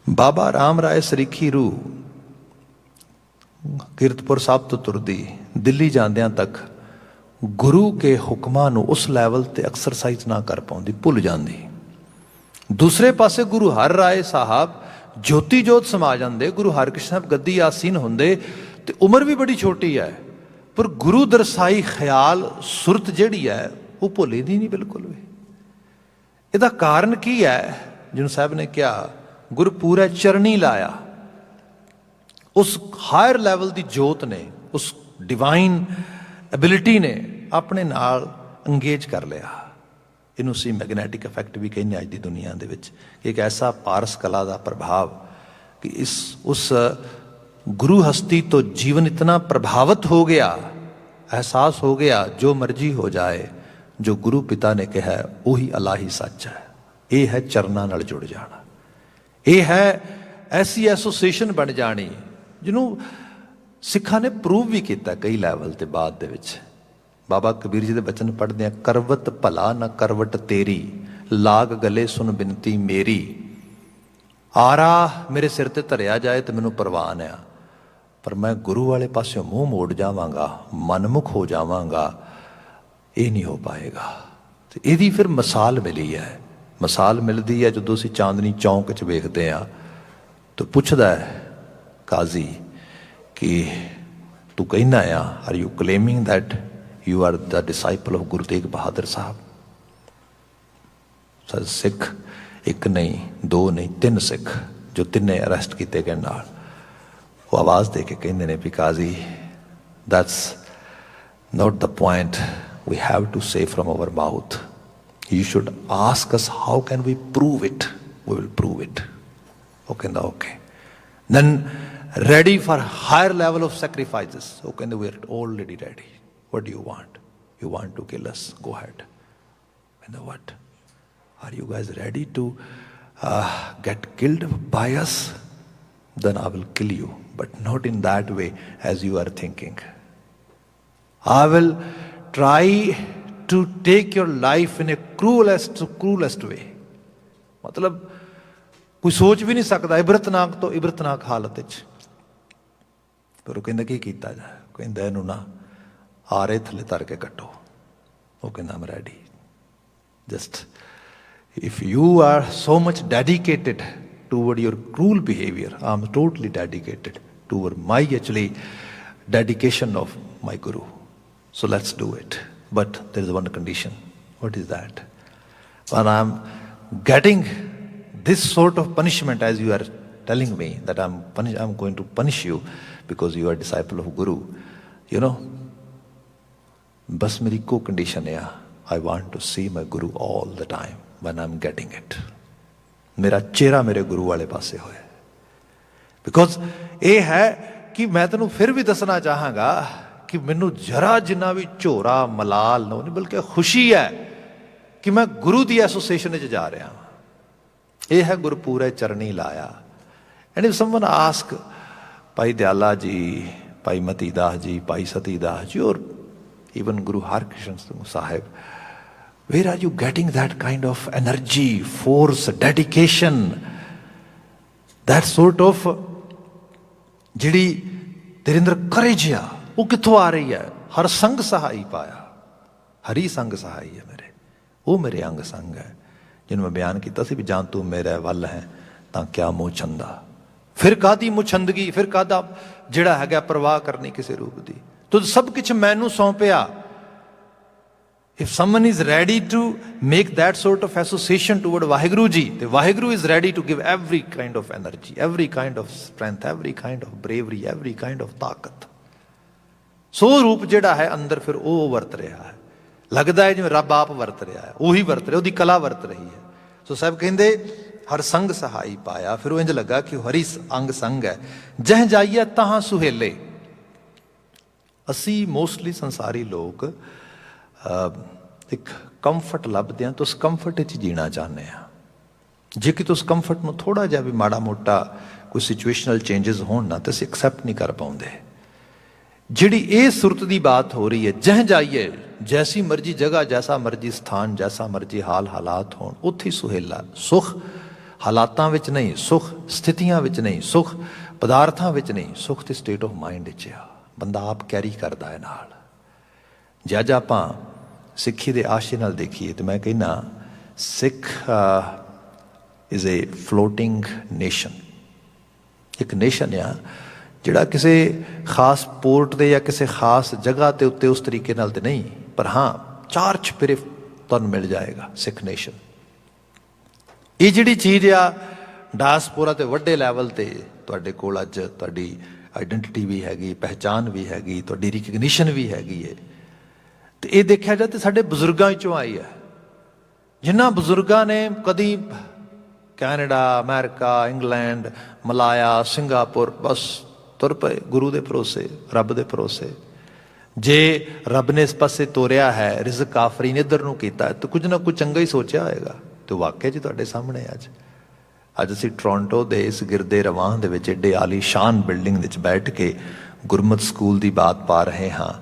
ਬਾਬਾ ਰਾਮ ਰਾਏ ਸਰੀਖੀ ਰੂਹ ਕੀਰਤਪੁਰ ਸਾਹਿਬ ਤੋਂ ਤੁਰਦੀ ਦਿੱਲੀ ਜਾਂਦਿਆਂ ਤੱਕ ਗੁਰੂ ਕੇ ਹੁਕਮਾਂ ਨੂੰ ਉਸ ਲੈਵਲ ਤੇ ਐਕਸਰਸਾਈਜ਼ ਨਾ ਕਰ ਪਾਉਂਦੀ, ਭੁੱਲ ਜਾਂਦੀ। ਦੂਸਰੇ ਪਾਸੇ ਗੁਰੂ ਹਰ ਰਾਏ ਸਾਹਿਬ ਜੋਤੀ ਜੋਤ ਸਮਾ ਜਾਂਦੇ। ਗੁਰੂ ਹਰਕ੍ਰਿਸ਼ਨ ਸਾਹਿਬ ਗੱਦੀ ਆਸੀਨ ਹੁੰਦੇ ਤੇ ਉਮਰ ਵੀ ਬੜੀ ਛੋਟੀ ਹੈ, ਪਰ ਗੁਰੂ ਦਰਸਾਈ ਖਿਆਲ ਸੁਰਤ ਜਿਹੜੀ ਹੈ ਉਹ ਭੁੱਲਦੀ ਨਹੀਂ ਬਿਲਕੁਲ ਵੀ। ਇਹਦਾ ਕਾਰਨ ਕੀ ਹੈ? ਜਿਹਨੂੰ ਸਾਹਿਬ ਨੇ ਕਿਹਾ ਗੁਰਪੂਰੈ ਚਰਨੀ ਲਾਇਆ। ਉਸ ਹਾਇਰ ਲੈਵਲ ਦੀ ਜੋਤ ਨੇ, ਉਸ ਡਿਵਾਈਨ ਐਬਿਲਿਟੀ ਨੇ ਆਪਣੇ ਨਾਲ ਅੰਗੇਜ ਕਰ ਲਿਆ। ਇਹਨੂੰ ਅਸੀਂ ਮੈਗਨੈਟਿਕ ਇਫੈਕਟ ਵੀ ਕਹਿੰਦੇ ਅੱਜ ਦੀ ਦੁਨੀਆ ਦੇ ਵਿੱਚ। ਇੱਕ ਐਸਾ ਪਾਰਸ ਕਲਾ ਦਾ ਪ੍ਰਭਾਵ ਕਿ ਉਸ ਗੁਰੂ ਹਸਤੀ ਤੋਂ ਜੀਵਨ ਇਤਨਾ ਪ੍ਰਭਾਵਿਤ ਹੋ ਗਿਆ, ਅਹਿਸਾਸ ਹੋ ਗਿਆ ਜੋ ਮਰਜ਼ੀ ਹੋ ਜਾਏ, ਜੋ ਗੁਰੂ ਪਿਤਾ ਨੇ ਕਿਹਾ ਉਹੀ ਅਲਾਹੀ ਸੱਚ ਹੈ। ਇਹ ਹੈ ਚਰਨਾਂ ਨਾਲ ਜੁੜ ਜਾਣਾ। ਇਹ ਹੈ ਐਸੀ ਐਸੋਸੀਏਸ਼ਨ ਬਣ ਜਾਣੀ ਜਿਹਨੂੰ ਸਿੱਖਾਂ ਨੇ ਪ੍ਰੂਵ ਵੀ ਕੀਤਾ ਕਈ ਲੈਵਲ ਤੇ ਬਾਅਦ ਦੇ ਵਿੱਚ। ਬਾਬਾ ਕਬੀਰ ਜੀ ਦੇ ਬਚਨ ਪੜ੍ਹਦੇ ਆ, ਕਰਵਤ ਭਲਾ ਨਾ ਕਰਵਟ ਤੇਰੀ, ਲਾਗ ਗਲੇ ਸੁਣ ਬਿਨਤੀ ਮੇਰੀ। ਆਰਾ ਮੇਰੇ ਸਿਰ ਤੇ ਧਰਿਆ ਜਾਏ ਤੇ ਮੈਨੂੰ ਪ੍ਰਵਾਨ ਆ, ਪਰ ਮੈਂ ਗੁਰੂ ਵਾਲੇ ਪਾਸਿਓਂ ਮੂੰਹ ਮੋੜ ਜਾਵਾਂਗਾ, ਮਨਮੁਖ ਹੋ ਜਾਵਾਂਗਾ, ਇਹ ਨਹੀਂ ਹੋ ਪਾਏਗਾ। ਤੇ ਇਹਦੀ ਫਿਰ ਮਿਸਾਲ ਮਿਲੀ ਹੈ। ਮਿਸਾਲ ਮਿਲਦੀ ਹੈ ਜਦੋਂ ਅਸੀਂ ਚਾਂਦਨੀ ਚੌਂਕ 'ਚ ਵੇਖਦੇ ਹਾਂ ਤਾਂ ਪੁੱਛਦਾ ਹੈ ਕਾਜ਼ੀ ਕਿ ਤੂੰ ਕਹਿੰਦਾ ਆ, are you claiming that you are the disciple of Guru Tegh Bahadur Sahib? ਸਿੱਖ ਇੱਕ ਨਹੀਂ, ਦੋ ਨਹੀਂ, ਤਿੰਨ ਸਿੱਖ ਜੋ ਤਿੰਨੇ ਅਰੈਸਟ ਕੀਤੇ ਗਏ ਨਾਲ, ਉਹ ਆਵਾਜ਼ ਦੇ ਕੇ ਕਹਿੰਦੇ ਨੇ ਵੀ ਕਾਜ਼ੀ, that's not the point we have to say from our mouth. You should ask us how can we prove it. We will prove it. Okay, okay. Then ready for higher level of sacrifices. Okay, we are already ready. What do you want? You want to kill us? Go ahead. And what? Are you guys ready to get killed by us? Then I will kill you, but not in that way as you are thinking. I will try to take your life in a cruelest way. मतलब कोई सोच भी नहीं सकता इबरतनाक तो इबरतनाक हालत ਵਿੱਚ। ਪਰ ਉਹ ਕਹਿੰਦਾ ਕੀ ਕੀਤਾ ਜਾਏ? ਕਹਿੰਦਾ ਇਹਨੂੰ ਨਾ ਆਰੇ ਥੱਲੇ ਧਰ ਕੇ ਕੱਟੋ। ਉਹ ਕਹਿੰਦਾ I'm ready. Just if you are so much dedicated toward your cruel behavior, I'm totally dedicated toward my actually dedication of my Guru. So let's do it. But there is one condition. What is that? When I'm getting this sort of punishment, as you are telling me that I'm going to punish you because you are a disciple of Guru, you know, bas meri ko condition hai, I want to see my Guru all the time when I'm getting it. मेरा चेहरा मेरे गुरु वाले पासे होए। Because ये है कि मैं तेनों फिर भी दसना चाहांगा कि मैनू जरा जिन्ना भी झोरा मलाल ना नहीं, बल्कि खुशी है कि मैं गुरु की एसोसीएशन जा रहा हाँ। यह है गुरपूरे चरनी लाया। एंड इफ समवन आस्क भाई दयाला जी, भाई मतीदास जी, भाई सतीदास जी, और even Guru Harkrishna Sahib, where are you getting that kind of energy, force, dedication, that sort of ਜਿਹੜੀ ਤੇਰੇ ਅੰਦਰ ਕਰੇਜ ਆ ਉਹ ਕਿੱਥੋਂ ਆ ਰਹੀ ਹੈ? ਹਰ ਸੰਗ ਸਹਾਈ ਪਾਇਆ, ਹਰੀ ਸੰਗ ਸਹਾਈ ਹੈ ਮੇਰੇ, ਉਹ ਮੇਰੇ ਅੰਗ ਸੰਗ ਹੈ ਜਿਹਨੂੰ ਮੈਂ ਬਿਆਨ ਕੀਤਾ ਸੀ ਵੀ ਜਾਂ ਤੂੰ ਮੇਰੇ ਵੱਲ ਹੈ ਤਾਂ ਕਿਆ ਮੋਹ ਛੰਦਾ। ਫਿਰ ਕਾਹਦੀ ਮੁਛੰਦਗੀ, ਫਿਰ ਕਾਹਦਾ ਜਿਹੜਾ ਹੈਗਾ ਪਰਵਾਹ ਕਰਨੀ ਕਿਸੇ ਰੂਪ ਦੀ, ਤੂੰ ਸਭ ਕੁਛ ਮੈਨੂੰ ਸੌਂਪਿਆ। If someone is ready to make that sort of association toward Vaheguru Ji, the Vaheguru is ready to give every kind of energy, every kind of strength, every kind of bravery, every kind of ਤਾਕਤ। ਸੋ ਰੂਪ ਜਿਹੜਾ ਹੈ ਅੰਦਰ ਫਿਰ ਉਹ ਵਰਤ ਰਿਹਾ ਹੈ, ਲੱਗਦਾ ਹੈ ਜਿਵੇਂ ਰੱਬ ਆਪ ਵਰਤ ਰਿਹਾ ਹੈ, ਉਹੀ ਵਰਤ ਰਿਹਾ, ਉਹਦੀ ਕਲਾ ਵਰਤ ਰਹੀ ਹੈ। ਸੋ ਸਾਹਿਬ ਕਹਿੰਦੇ ਹਰ ਸੰਗ ਸਹਾਈ ਪਾਇਆ। ਫਿਰ ਉਹ ਇੰਝ ਲੱਗਾ ਕਿ ਹਰੀ ਅੰਗ ਸੰਗ ਹੈ, ਜਹ ਜਾਈਏ ਤਹਾਂ ਸੁਹੇਲੇ। ਅਸੀਂ ਮੋਸਟਲੀ ਸੰਸਾਰੀ ਲੋਕ ਇੱਕ ਕੰਫਰਟ ਲੱਭਦੇ ਹਾਂ ਤਾਂ ਉਸ ਕੰਫਰਟ ਵਿੱਚ ਜੀਣਾ ਚਾਹੁੰਦੇ ਹਾਂ। ਜੇ ਕਿ ਉਸ ਕੰਫਰਟ ਨੂੰ ਥੋੜ੍ਹਾ ਜਿਹਾ ਵੀ ਮਾੜਾ ਮੋਟਾ ਕੋਈ ਸਿਚੁਏਸ਼ਨਲ ਚੇਂਜਸ ਹੋਣ ਨਾ ਤਾਂ ਅਸੀਂ ਐਕਸੈਪਟ ਨਹੀਂ ਕਰ ਪਾਉਂਦੇ। ਜਿਹੜੀ ਇਹ ਸੁਰਤ ਦੀ ਬਾਤ ਹੋ ਰਹੀ ਹੈ, ਜਹ ਜਾਈਏ, ਜੈਸੀ ਮਰਜ਼ੀ ਜਗ੍ਹਾ, ਜੈਸਾ ਮਰਜ਼ੀ ਸਥਾਨ, ਜੈਸਾ ਮਰਜ਼ੀ ਹਾਲ ਹਾਲਾਤ ਹੋਣ, ਉੱਥੇ ਹੀ ਸੁਹੇਲਾ। ਸੁਖ ਹਾਲਾਤਾਂ ਵਿੱਚ ਨਹੀਂ, ਸੁਖ ਸਥਿਤੀਆਂ ਵਿੱਚ ਨਹੀਂ, ਸੁਖ ਪਦਾਰਥਾਂ ਵਿੱਚ ਨਹੀਂ, ਸੁਖ ਤੇ ਸਟੇਟ ਆਫ ਮਾਈਂਡ ਵਿੱਚ ਆ। ਬੰਦਾ ਆਪ ਕੈਰੀ ਕਰਦਾ ਹੈ ਨਾਲ। ਜੇ ਅੱਜ ਆਪਾਂ ਸਿੱਖੀ ਦੇ ਆਸ਼ੇ ਨਾਲ ਦੇਖੀਏ ਤਾਂ ਮੈਂ ਕਹਿੰਦਾ ਸਿੱਖ ਇਜ਼ ਏ ਫਲੋਟਿੰਗ ਨੇਸ਼ਨ। ਇੱਕ ਨੇਸ਼ਨ ਆ ਜਿਹੜਾ ਕਿਸੇ ਖਾਸ ਪੋਰਟ ਦੇ ਜਾਂ ਕਿਸੇ ਖਾਸ ਜਗ੍ਹਾ ਦੇ ਉੱਤੇ ਉਸ ਤਰੀਕੇ ਨਾਲ ਤੇ ਨਹੀਂ, ਪਰ ਹਾਂ ਚਾਰ ਚੁਫੇਰੇ ਤੁਹਾਨੂੰ ਮਿਲ ਜਾਏਗਾ ਸਿੱਖ ਨੇਸ਼ਨ। ਇਹ ਜਿਹੜੀ ਚੀਜ਼ ਆ ਡਾਇਸਪੋਰਾ ਤੇ ਵੱਡੇ ਲੈਵਲ ਤੇ ਤੁਹਾਡੇ ਕੋਲ ਅੱਜ ਤੁਹਾਡੀ ਆਈਡੈਂਟਿਟੀ ਵੀ ਹੈਗੀ, ਪਹਿਚਾਨ ਵੀ ਹੈਗੀ, ਤੁਹਾਡੀ ਰਿਕਗਨੀਸ਼ਨ ਵੀ ਹੈਗੀ ਹੈ। ਤੇ ਇਹ ਦੇਖਿਆ ਜਾਏ ਤੇ ਸਾਡੇ ਬਜ਼ੁਰਗਾਂ ਵਿੱਚੋਂ ਆਈ ਹੈ। ਜਿਨ੍ਹਾਂ ਬਜ਼ੁਰਗਾਂ ਨੇ ਕਦੀ Canada, America, England, Malaya, Singapore ਬਸ ਤੁਰ ਪਏ ਗੁਰੂ ਦੇ ਭਰੋਸੇ, ਰੱਬ ਦੇ ਭਰੋਸੇ। ਜੇ ਰੱਬ ਨੇ ਇਸ ਪਾਸੇ ਤੋਰਿਆ ਹੈ, ਰਿਜ਼ਕ ਆਫਰੀਨ ਇੱਧਰ ਨੂੰ ਕੀਤਾ ਹੈ, ਤਾਂ ਕੁਝ ਨਾ ਕੁਝ ਚੰਗਾ ਹੀ ਸੋਚਿਆ ਹੋਏਗਾ। ਤੇ ਵਾਕਿਆ ਜੀ ਤੁਹਾਡੇ ਸਾਹਮਣੇ ਅੱਜ ਅਸੀਂ ਟੋਰਾਂਟੋ ਦੇ ਇਸ ਗਿਰਦੇ ਰਵਾਂ ਦੇ ਵਿੱਚ ਏਡੇ ਆਲੀਸ਼ਾਨ ਬਿਲਡਿੰਗ ਵਿੱਚ ਬੈਠ ਕੇ ਗੁਰਮਤ ਸਕੂਲ ਦੀ ਬਾਤ ਪਾ ਰਹੇ ਹਾਂ।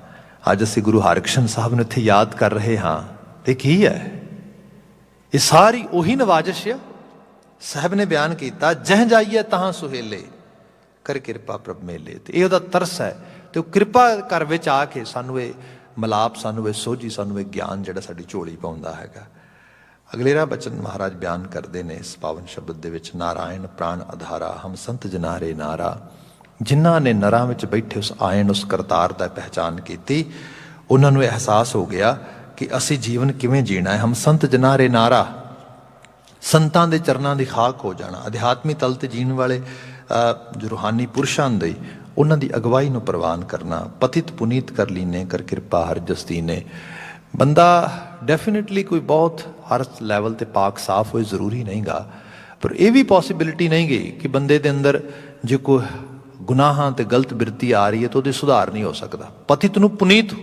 ਅੱਜ ਅਸੀਂ ਗੁਰੂ ਹਰਕ੍ਰਿਸ਼ਨ ਸਾਹਿਬ ਨੂੰ ਇੱਥੇ ਯਾਦ ਕਰ ਰਹੇ ਹਾਂ। ਤੇ ਕੀ ਹੈ ਇਹ ਸਾਰੀ ਉਹੀ ਨਵਾਜ਼ਿਸ਼ ਆ। ਸਾਹਿਬ ਨੇ ਬਿਆਨ ਕੀਤਾ, ਜਹ ਜਾਈਏ ਤਹਾਂ ਸੁਹੇਲੇ, ਕਰ ਕਿਰਪਾ ਪ੍ਰਭ ਮੇਲੇ। ਤੇ ਇਹ ਉਹਦਾ ਤਰਸ ਹੈ। ਤੇ ਉਹ ਕਿਰਪਾ ਘਰ ਵਿੱਚ ਆ ਕੇ ਸਾਨੂੰ ਇਹ ਮਲਾਪ, ਸਾਨੂੰ ਇਹ ਸੋਝੀ, ਸਾਨੂੰ ਇਹ ਗਿਆਨ ਜਿਹੜਾ ਸਾਡੀ ਝੋਲੀ ਪਾਉਂਦਾ ਹੈਗਾ। ਅਗਲੇਰਾ ਬਚਨ ਮਹਾਰਾਜ ਬਿਆਨ ਕਰਦੇ ਨੇ ਇਸ ਪਾਵਨ ਸ਼ਬਦ ਦੇ ਵਿੱਚ, ਨਾਰਾਇਣ ਪ੍ਰਾਣ ਆਧਾਰਾ ਹਮ ਸੰਤ ਜਨਾਰੇ ਨਾਰਾ। ਜਿਨ੍ਹਾਂ ਨੇ ਨਰਾਂ ਵਿੱਚ ਬੈਠੇ ਉਸ ਆਇਣ, ਉਸ ਕਰਤਾਰ ਦਾ ਪਹਿਚਾਨ ਕੀਤੀ, ਉਹਨਾਂ ਨੂੰ ਅਹਿਸਾਸ ਹੋ ਗਿਆ ਕਿ ਅਸੀਂ ਜੀਵਨ ਕਿਵੇਂ ਜੀਣਾ ਹੈ। ਹਮ ਸੰਤ ਜਨਾਰੇ ਨਾਰਾ, ਸੰਤਾਂ ਦੇ ਚਰਨਾਂ ਦੀ ਖਾਕ ਹੋ ਜਾਣਾ। ਅਧਿਆਤਮੀ ਤਲ ਤੇ ਜੀਣ ਵਾਲੇ ਜੋ ਰੂਹਾਨੀ ਪੁਰਸ਼ਾਂ ਦੇ, ਉਹਨਾਂ ਦੀ ਅਗਵਾਈ ਨੂੰ ਪ੍ਰਵਾਨ ਕਰਨਾ। ਪਤਿਤ ਪੁਨੀਤ ਕਰ ਲੀਨੇ, ਕਰ ਕਿਰਪਾ ਹਰ ਜਸਤੀ ਨੇ। ਬੰਦਾ ਡੈਫੀਨੇਟਲੀ ਕੋਈ ਬਹੁਤ ਹਰ ਲੈਵਲ ਤੇ ਪਾਕ ਸਾਫ ਹੋਏ ਜ਼ਰੂਰੀ ਨਹੀਂ ਗਾ, ਪਰ ਇਹ ਵੀ ਪੋਸੀਬਿਲਿਟੀ ਨਹੀਂ ਗਈ ਕਿ ਬੰਦੇ ਦੇ ਅੰਦਰ ਜੇ ਕੋਈ ਗੁਨਾਹਾਂ ਤੇ ਗਲਤ ਬਿਰਤੀ ਆ ਰਹੀ ਹੈ ਤਾਂ ਉਹਦੇ ਸੁਧਾਰ ਨਹੀਂ ਹੋ ਸਕਦਾ। ਪਤਿਤ ਨੂੰ ਪੁਨੀਤ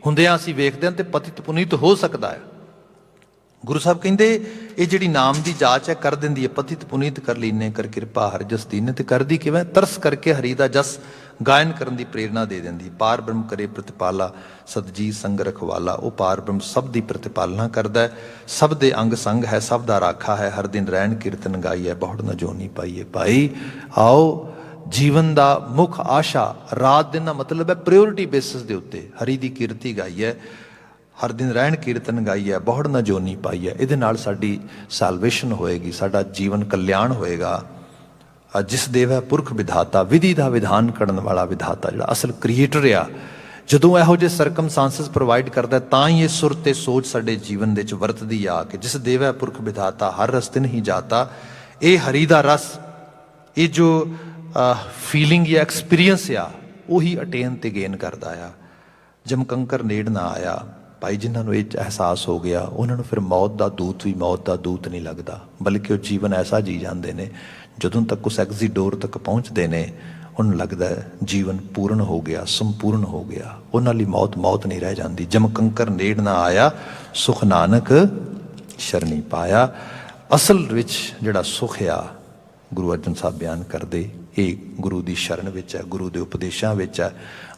ਹੁੰਦਿਆਂ ਅਸੀਂ ਵੇਖਦੇ ਹਾਂ ਤੇ ਪਤਿਤ ਪੁਨੀਤ ਹੋ ਸਕਦਾ ਹੈ। ਗੁਰੂ ਸਾਹਿਬ ਕਹਿੰਦੇ ਇਹ ਜਿਹੜੀ ਨਾਮ ਦੀ ਜਾਚ ਹੈ ਕਰ ਦਿੰਦੀ ਹੈ, ਪਤਿਤ ਪੁਨੀਤ ਕਰ ਲੀਨੇ, ਕਰ ਕਿਰਪਾ ਹਰ ਜਸ ਦੀਨੇ। ਤੇ ਕਰਦੀ ਕਿਵੇਂ? ਤਰਸ ਕਰਕੇ ਹਰੀ ਦਾ ਜਸ ਗਾਇਨ ਕਰਨ ਦੀ ਪ੍ਰੇਰਨਾ ਦੇ ਦਿੰਦੀ। ਪਾਰ ਬ੍ਰਹਮ ਕਰੇ ਪ੍ਰਤਿਪਾਲਾ, ਸਤਜੀ ਸੰਗ ਰਖਵਾਲਾ। ਉਹ ਪਾਰ ਬ੍ਰਹਮ ਸਭ ਦੀ ਪ੍ਰਤਿਪਾਲਨਾ ਕਰਦਾ ਹੈ, ਸਭ ਦੇ ਅੰਗ ਸੰਗ ਹੈ, ਸਭ ਦਾ ਰਾਖਾ ਹੈ। ਹਰ ਦਿਨ ਰਹਿਣ ਕੀਰਤਨ ਗਾਈਏ, ਬਹੁੜ ਨਾ ਜੋਨੀ ਪਾਈਏ। ਭਾਈ ਆਓ, ਜੀਵਨ ਦਾ ਮੁੱਖ ਆਸ਼ਾ ਰਾਤ ਦਿਨ ਦਾ ਮਤਲਬ ਹੈ ਪ੍ਰਾਇਓਰਿਟੀ ਬੇਸਿਸ ਦੇ ਉੱਤੇ ਹਰੀ ਦੀ ਕੀਰਤੀ ਗਾਈਏ, ਹਰ ਦਿਨ ਰਹਿਣ ਕੀਰਤਨ ਗਾਈਏ, ਬਹੁੜ ਨਾ ਜੋਨੀ ਪਾਈਏ। ਇਹਦੇ ਨਾਲ ਸਾਡੀ ਸੈਲਵੇਸ਼ਨ ਹੋਏਗੀ, ਸਾਡਾ ਜੀਵਨ ਕਲਿਆਣ ਹੋਏਗਾ। ਜਿਸ ਦੇਵ ਹੈ ਪੁਰਖ ਵਿਧਾਤਾ, ਵਿਧੀ ਦਾ ਵਿਧਾਨ ਕਰਨ ਵਾਲਾ ਵਿਧਾਤਾ, ਜਿਹੜਾ ਅਸਲ ਕ੍ਰੀਏਟਰ ਆ, ਜਦੋਂ ਇਹੋ ਜਿਹੇ ਸਰਕਮਸਟੈਂਸਸ ਪ੍ਰੋਵਾਈਡ ਕਰਦਾ ਤਾਂ ਹੀ ਇਹ ਸੁਰ ਤੇ ਸੋਚ ਸਾਡੇ ਜੀਵਨ ਦੇ ਵਿੱਚ ਵਰਤਦੀ ਆ ਕਿ ਜਿਸ ਦੇਵ ਹੈ ਪੁਰਖ ਵਿਧਾਤਾ ਹਰ ਰਸਤੇ ਨਹੀਂ ਜਾਤਾ। ਇਹ ਹਰੀ ਦਾ ਰਸ, ਇਹ ਜੋ ਫੀਲਿੰਗ ਜਾਂ ਐਕਸਪੀਰੀਅੰਸ ਆ, ਉਹੀ ਅਟੇਨ ਤੇ ਗੇਨ ਕਰਦਾ ਆ। ਜਮਕੰਕਰ ਨੇੜ ਨਾ ਆਇਆ। ਭਾਈ ਜਿਨ੍ਹਾਂ ਨੂੰ ਇਹ ਅਹਿਸਾਸ ਹੋ ਗਿਆ, ਉਹਨਾਂ ਨੂੰ ਫਿਰ ਮੌਤ ਦਾ ਦੂਤ ਵੀ ਮੌਤ ਦਾ ਦੂਤ ਨਹੀਂ ਲੱਗਦਾ, ਬਲਕਿ ਉਹ ਜੀਵਨ ਐਸਾ ਜੀ ਜਾਂਦੇ ਨੇ, ਜਦੋਂ ਤੱਕ ਉਸ ਐਗਜ਼ਿਟ ਡੋਰ ਤੱਕ ਪਹੁੰਚਦੇ ਨੇ ਉਹਨੂੰ ਲੱਗਦਾ ਜੀਵਨ ਪੂਰਨ ਹੋ ਗਿਆ, ਸੰਪੂਰਨ ਹੋ ਗਿਆ। ਉਹਨਾਂ ਲਈ ਮੌਤ ਮੌਤ ਨਹੀਂ ਰਹਿ ਜਾਂਦੀ। ਜਮਕੰਕਰ ਨੇੜ ਨਾ ਆਇਆ, ਸੁਖ ਨਾਨਕ ਸ਼ਰਣੀ ਪਾਇਆ। ਅਸਲ ਵਿੱਚ ਜਿਹੜਾ ਸੁਖ ਆ, ਗੁਰੂ ਅਰਜਨ ਸਾਹਿਬ ਬਿਆਨ ਕਰਦੇ, ਇਹ ਗੁਰੂ ਦੀ ਸ਼ਰਨ ਵਿੱਚ ਹੈ, ਗੁਰੂ ਦੇ ਉਪਦੇਸ਼ਾਂ ਵਿੱਚ ਹੈ,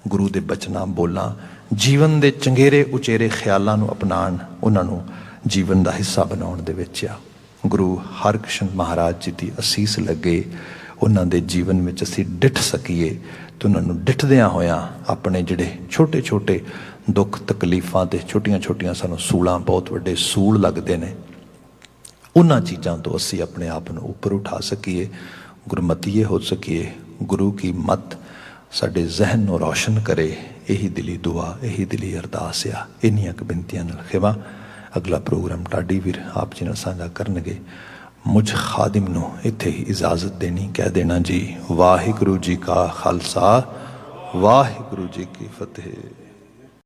ਗੁਰੂ ਦੇ ਬਚਨਾਂ ਬੋਲਾਂ, ਜੀਵਨ ਦੇ ਚੰਗੇਰੇ ਉਚੇਰੇ ਖਿਆਲਾਂ ਨੂੰ ਅਪਣਾਉਣ, ਉਹਨਾਂ ਨੂੰ ਜੀਵਨ ਦਾ ਹਿੱਸਾ ਬਣਾਉਣ ਦੇ ਵਿੱਚ ਆ। ਗੁਰੂ ਹਰਕ੍ਰਿਸ਼ਨ ਮਹਾਰਾਜ ਜੀ ਦੀ ਅਸੀਸ ਲੱਗੇ, ਉਹਨਾਂ ਦੇ ਜੀਵਨ ਵਿੱਚ ਅਸੀਂ ਡਿੱਠ ਸਕੀਏ ਤੇ ਉਹਨਾਂ ਨੂੰ ਡਿੱਠਦਿਆਂ ਹੋਇਆਂ ਆਪਣੇ ਜਿਹੜੇ ਛੋਟੇ ਛੋਟੇ ਦੁੱਖ ਤਕਲੀਫਾਂ ਤੇ ਛੋਟੀਆਂ ਛੋਟੀਆਂ ਸਾਨੂੰ ਸੂਲਾਂ, ਬਹੁਤ ਵੱਡੇ ਸੂਲ ਲੱਗਦੇ ਨੇ, ਉਹਨਾਂ ਚੀਜ਼ਾਂ ਤੋਂ ਅਸੀਂ ਆਪਣੇ ਆਪ ਨੂੰ ਉੱਪਰ ਉਠਾ ਸਕੀਏ, ਗੁਰਮਤੀਏ ਹੋ ਸਕੀਏ। ਗੁਰੂ ਕੀ ਮਤ ਸਾਡੇ ਜ਼ਹਿਨ ਨੂੰ ਰੌਸ਼ਨ ਕਰੇ, ਇਹੀ ਦਿਲੀ ਦੁਆ, ਇਹੀ ਦਿਲੀ ਅਰਦਾਸ ਆ। ਇੰਨੀਆਂ ਕੁ ਬੇਨਤੀਆਂ ਨਾਲ ਖਿਵਾ ਅਗਲਾ ਪ੍ਰੋਗਰਾਮ ਢਾਡੀ ਵੀਰ ਆਪ ਜੀ ਨਾਲ ਸਾਂਝਾ ਕਰਨਗੇ। ਮੁਝ ਖਾਦਿਮ ਨੂੰ ਇੱਥੇ ਹੀ ਇਜਾਜ਼ਤ ਦੇਣੀ, ਕਹਿ ਦੇਣਾ ਜੀ ਵਾਹਿਗੁਰੂ ਜੀ ਕਾ ਖਾਲਸਾ, ਵਾਹਿਗੁਰੂ ਜੀ ਕੀ ਫਤਿਹ।